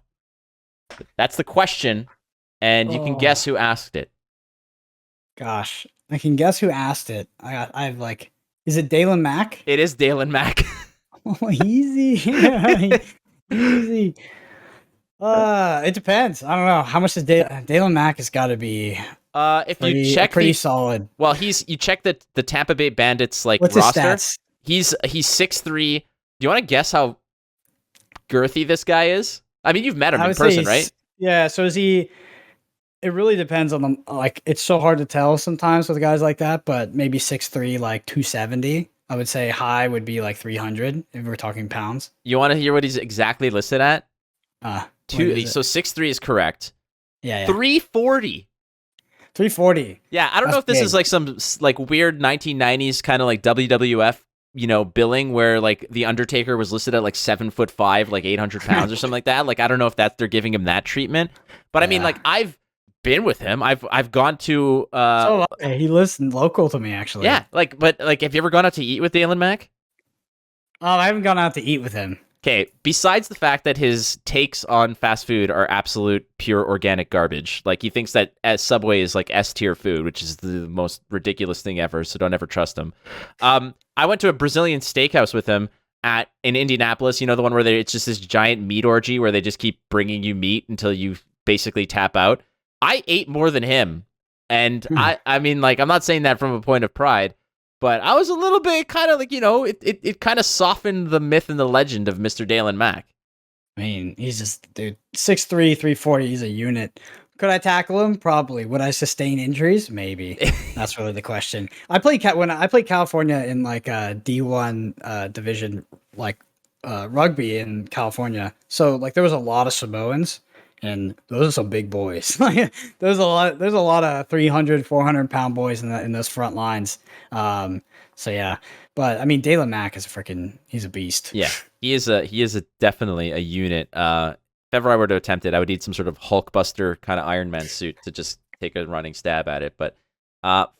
Speaker 1: That's the question, and you can guess who asked it.
Speaker 2: Gosh, I can guess who asked it. I've like, is it Dalen Mack?
Speaker 1: It is Dalen Mack.
Speaker 2: Oh, easy. Easy. It depends. I don't know. How much is Dalen Mack has got to be
Speaker 1: you check
Speaker 2: pretty solid.
Speaker 1: Well, you check the Tampa Bay Bandits like
Speaker 2: What's
Speaker 1: roster.
Speaker 2: His stats?
Speaker 1: He's 6'3". Do you want to guess how girthy this guy is? I mean, you've met him in person, right?
Speaker 2: Yeah, so is he? It really depends on them. Like, it's so hard to tell sometimes with guys like that, but maybe 6'3", like 270. I would say high would be like 300 if we're talking pounds.
Speaker 1: You want to hear what he's exactly listed at?
Speaker 2: So
Speaker 1: 6'3" is correct.
Speaker 2: Yeah.
Speaker 1: 340.
Speaker 2: 340.
Speaker 1: Yeah, I don't know if this is like some like weird 1990s kind of like WWF, billing where like the Undertaker was listed at like 7'5", like 800 pounds or something like that. Like, I don't know if they're giving him that treatment, but I mean, like, I've been with him. I've gone to
Speaker 2: he lives local to me, actually.
Speaker 1: Yeah, but have you ever gone out to eat with Dalen Mack?
Speaker 2: I haven't gone out to eat with him.
Speaker 1: Okay, besides the fact that his takes on fast food are absolute pure organic garbage, like he thinks that Subway is like S-tier food, which is the most ridiculous thing ever, so don't ever trust him. I went to a Brazilian steakhouse with him in Indianapolis, the one where it's just this giant meat orgy where they just keep bringing you meat until you basically tap out. I ate more than him, And I mean, like, I'm not saying that from a point of pride, but I was a little bit kind of like, it kind of softened the myth and the legend of Mr. Dalen Mack.
Speaker 2: I mean, he's just, dude, 6'3", 340, he's a unit. Could I tackle him? Probably. Would I sustain injuries? Maybe. That's really the question. When I played California in like a D1 division, like rugby in California. So like there was a lot of Samoans, and those are some big boys. There's a lot of 300, 400 pound boys in those front lines. So yeah, but I mean, Dalen Mack is he's a beast.
Speaker 1: Yeah, he is definitely a unit. If ever I were to attempt it, I would need some sort of Hulkbuster kind of Iron Man suit to just take a running stab at it. But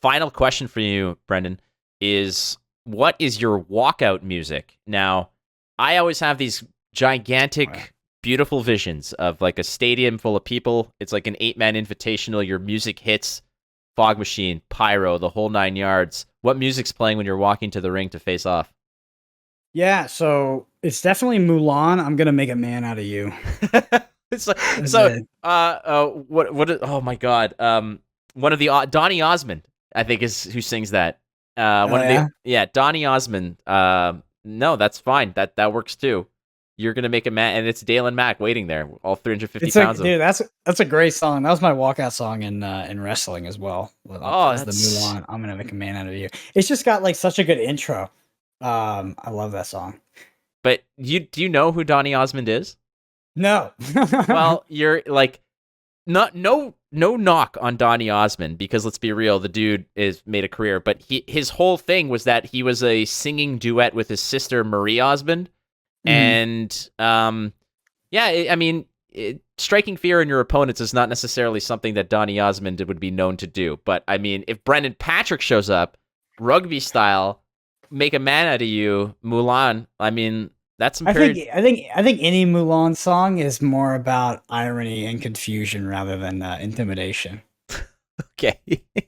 Speaker 1: final question for you, Brendan, is what is your walkout music? Now, I always have these gigantic, beautiful visions of like a stadium full of people. It's like an 8-man invitational. Your music hits, fog machine, pyro, the whole 9 yards. What music's playing when you're walking to the ring to face off?
Speaker 2: Yeah, so it's definitely Mulan. I'm gonna make a man out of you.
Speaker 1: Oh my God. One of the Donny Osmond, I think, is who sings that. Donny Osmond. No, that's fine. That works too. You're gonna make a man, and it's Dalen Mack waiting there, all 350 pounds of him.
Speaker 2: Dude, that's a great song. That was my walkout song in wrestling as well. That's the Mulan. I'm gonna make a man out of you. It's just got like such a good intro. I love that song.
Speaker 1: But do you know who Donny Osmond is?
Speaker 2: No.
Speaker 1: Well, you're like, no knock on Donny Osmond, because let's be real, the dude is made a career. But his whole thing was that he was a singing duet with his sister Marie Osmond, and striking fear in your opponents is not necessarily something that Donny Osmond would be known to do. But I mean, if Brendan Patrick shows up, rugby style, make a man out of you, Mulan. I mean, that's some.
Speaker 2: I think any Mulan song is more about irony and confusion rather than intimidation.
Speaker 1: Okay.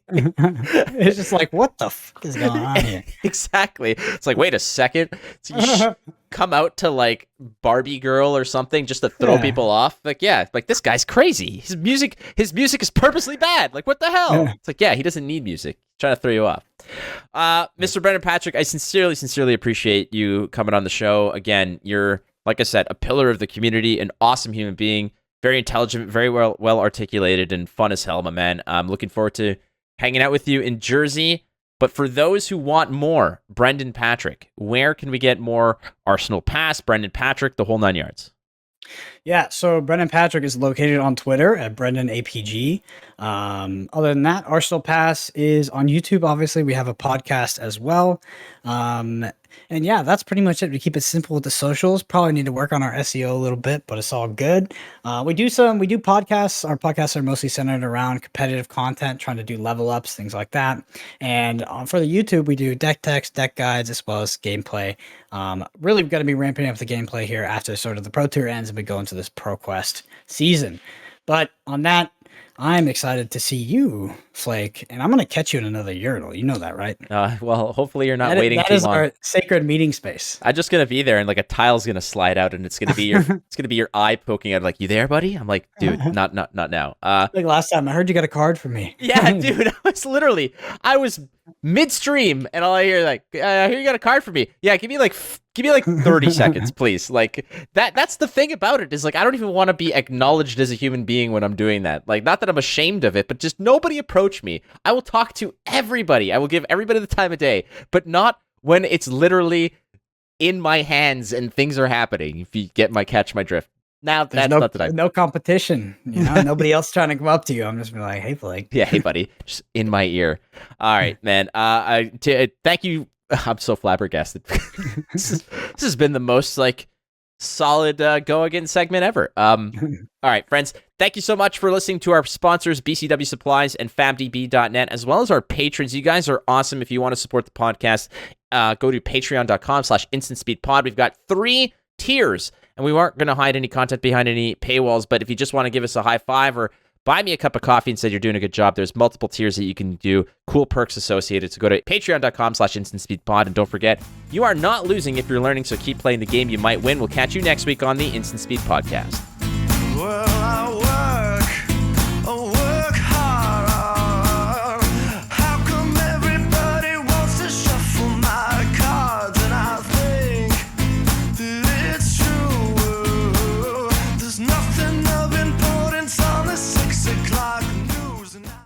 Speaker 2: It's just like, what the fuck is going on here?
Speaker 1: Exactly. It's like, wait a second. So you come out to like Barbie Girl or something just to throw people off. Like, yeah, like this guy's crazy. His music is purposely bad. Like, what the hell? It's like, yeah, he doesn't need music. He's trying to throw you off. Mr. Brendan Patrick, I sincerely appreciate you coming on the show. Again, you're, like I said, a pillar of the community, an awesome human being. Very intelligent, very well articulated, and fun as hell, my man. I'm looking forward to hanging out with you in Jersey. But for those who want more, Brendan Patrick, where can we get more Arsenal Pass, Brendan Patrick, the whole 9 yards?
Speaker 2: Yeah, so Brendan Patrick is located on Twitter at BrendanAPG. Other than that, Arsenal Pass is on YouTube. Obviously, we have a podcast as well. And yeah, that's pretty much it. We keep it simple with the socials. Probably need to work on our SEO a little bit, but it's all good. We do podcasts. Our podcasts are mostly centered around competitive content, trying to do level ups, things like that. And for the YouTube, we do deck techs, deck guides, as well as gameplay. Really going to be ramping up the gameplay here after sort of the Pro Tour ends and we go into this Pro Quest season. But on that, I'm excited to see you, Flake, and I'm going to catch you in another urinal. You know that, right?
Speaker 1: Well, hopefully you're not waiting too long. That is
Speaker 2: our sacred meeting space.
Speaker 1: I'm just going to be there, and like a tile's going to slide out, and it's going to be your eye poking out, like, you there, buddy? I'm like, dude, not now.
Speaker 2: Like last time, I heard you got a card for me.
Speaker 1: Yeah, dude, I was midstream, and all I hear like, I hear you got a card for me. Yeah, give me like 30 seconds, please. Like that's the thing about it, is like, I don't even want to be acknowledged as a human being when I'm doing that. Like, not that I'm ashamed of it, but just nobody approach me. I will talk to everybody. I will give everybody the time of day, but not when it's literally in my hands and things are happening. If you catch my drift. Now that's not that
Speaker 2: no competition, you know, nobody else trying to come up to you. I'm just be like, hey, Flake.
Speaker 1: Yeah, hey, buddy, just in my ear. All right, man. Thank you. I'm so flabbergasted. This has been the most like solid go again segment ever. All right, friends. Thank you so much for listening to our sponsors, BCW Supplies and FabDB.net, as well as our patrons. You guys are awesome. If you want to support the podcast, go to patreon.com/InstantSpeedPod. We've got 3 tiers, and we aren't going to hide any content behind any paywalls, but if you just want to give us a high five or buy me a cup of coffee and said you're doing a good job, there's multiple tiers that you can do, cool perks associated. So go to patreon.com/InstantSpeedPod, and don't forget, you are not losing if you're learning, so keep playing the game. You might win. We'll catch you next week on the Instant Speed Podcast.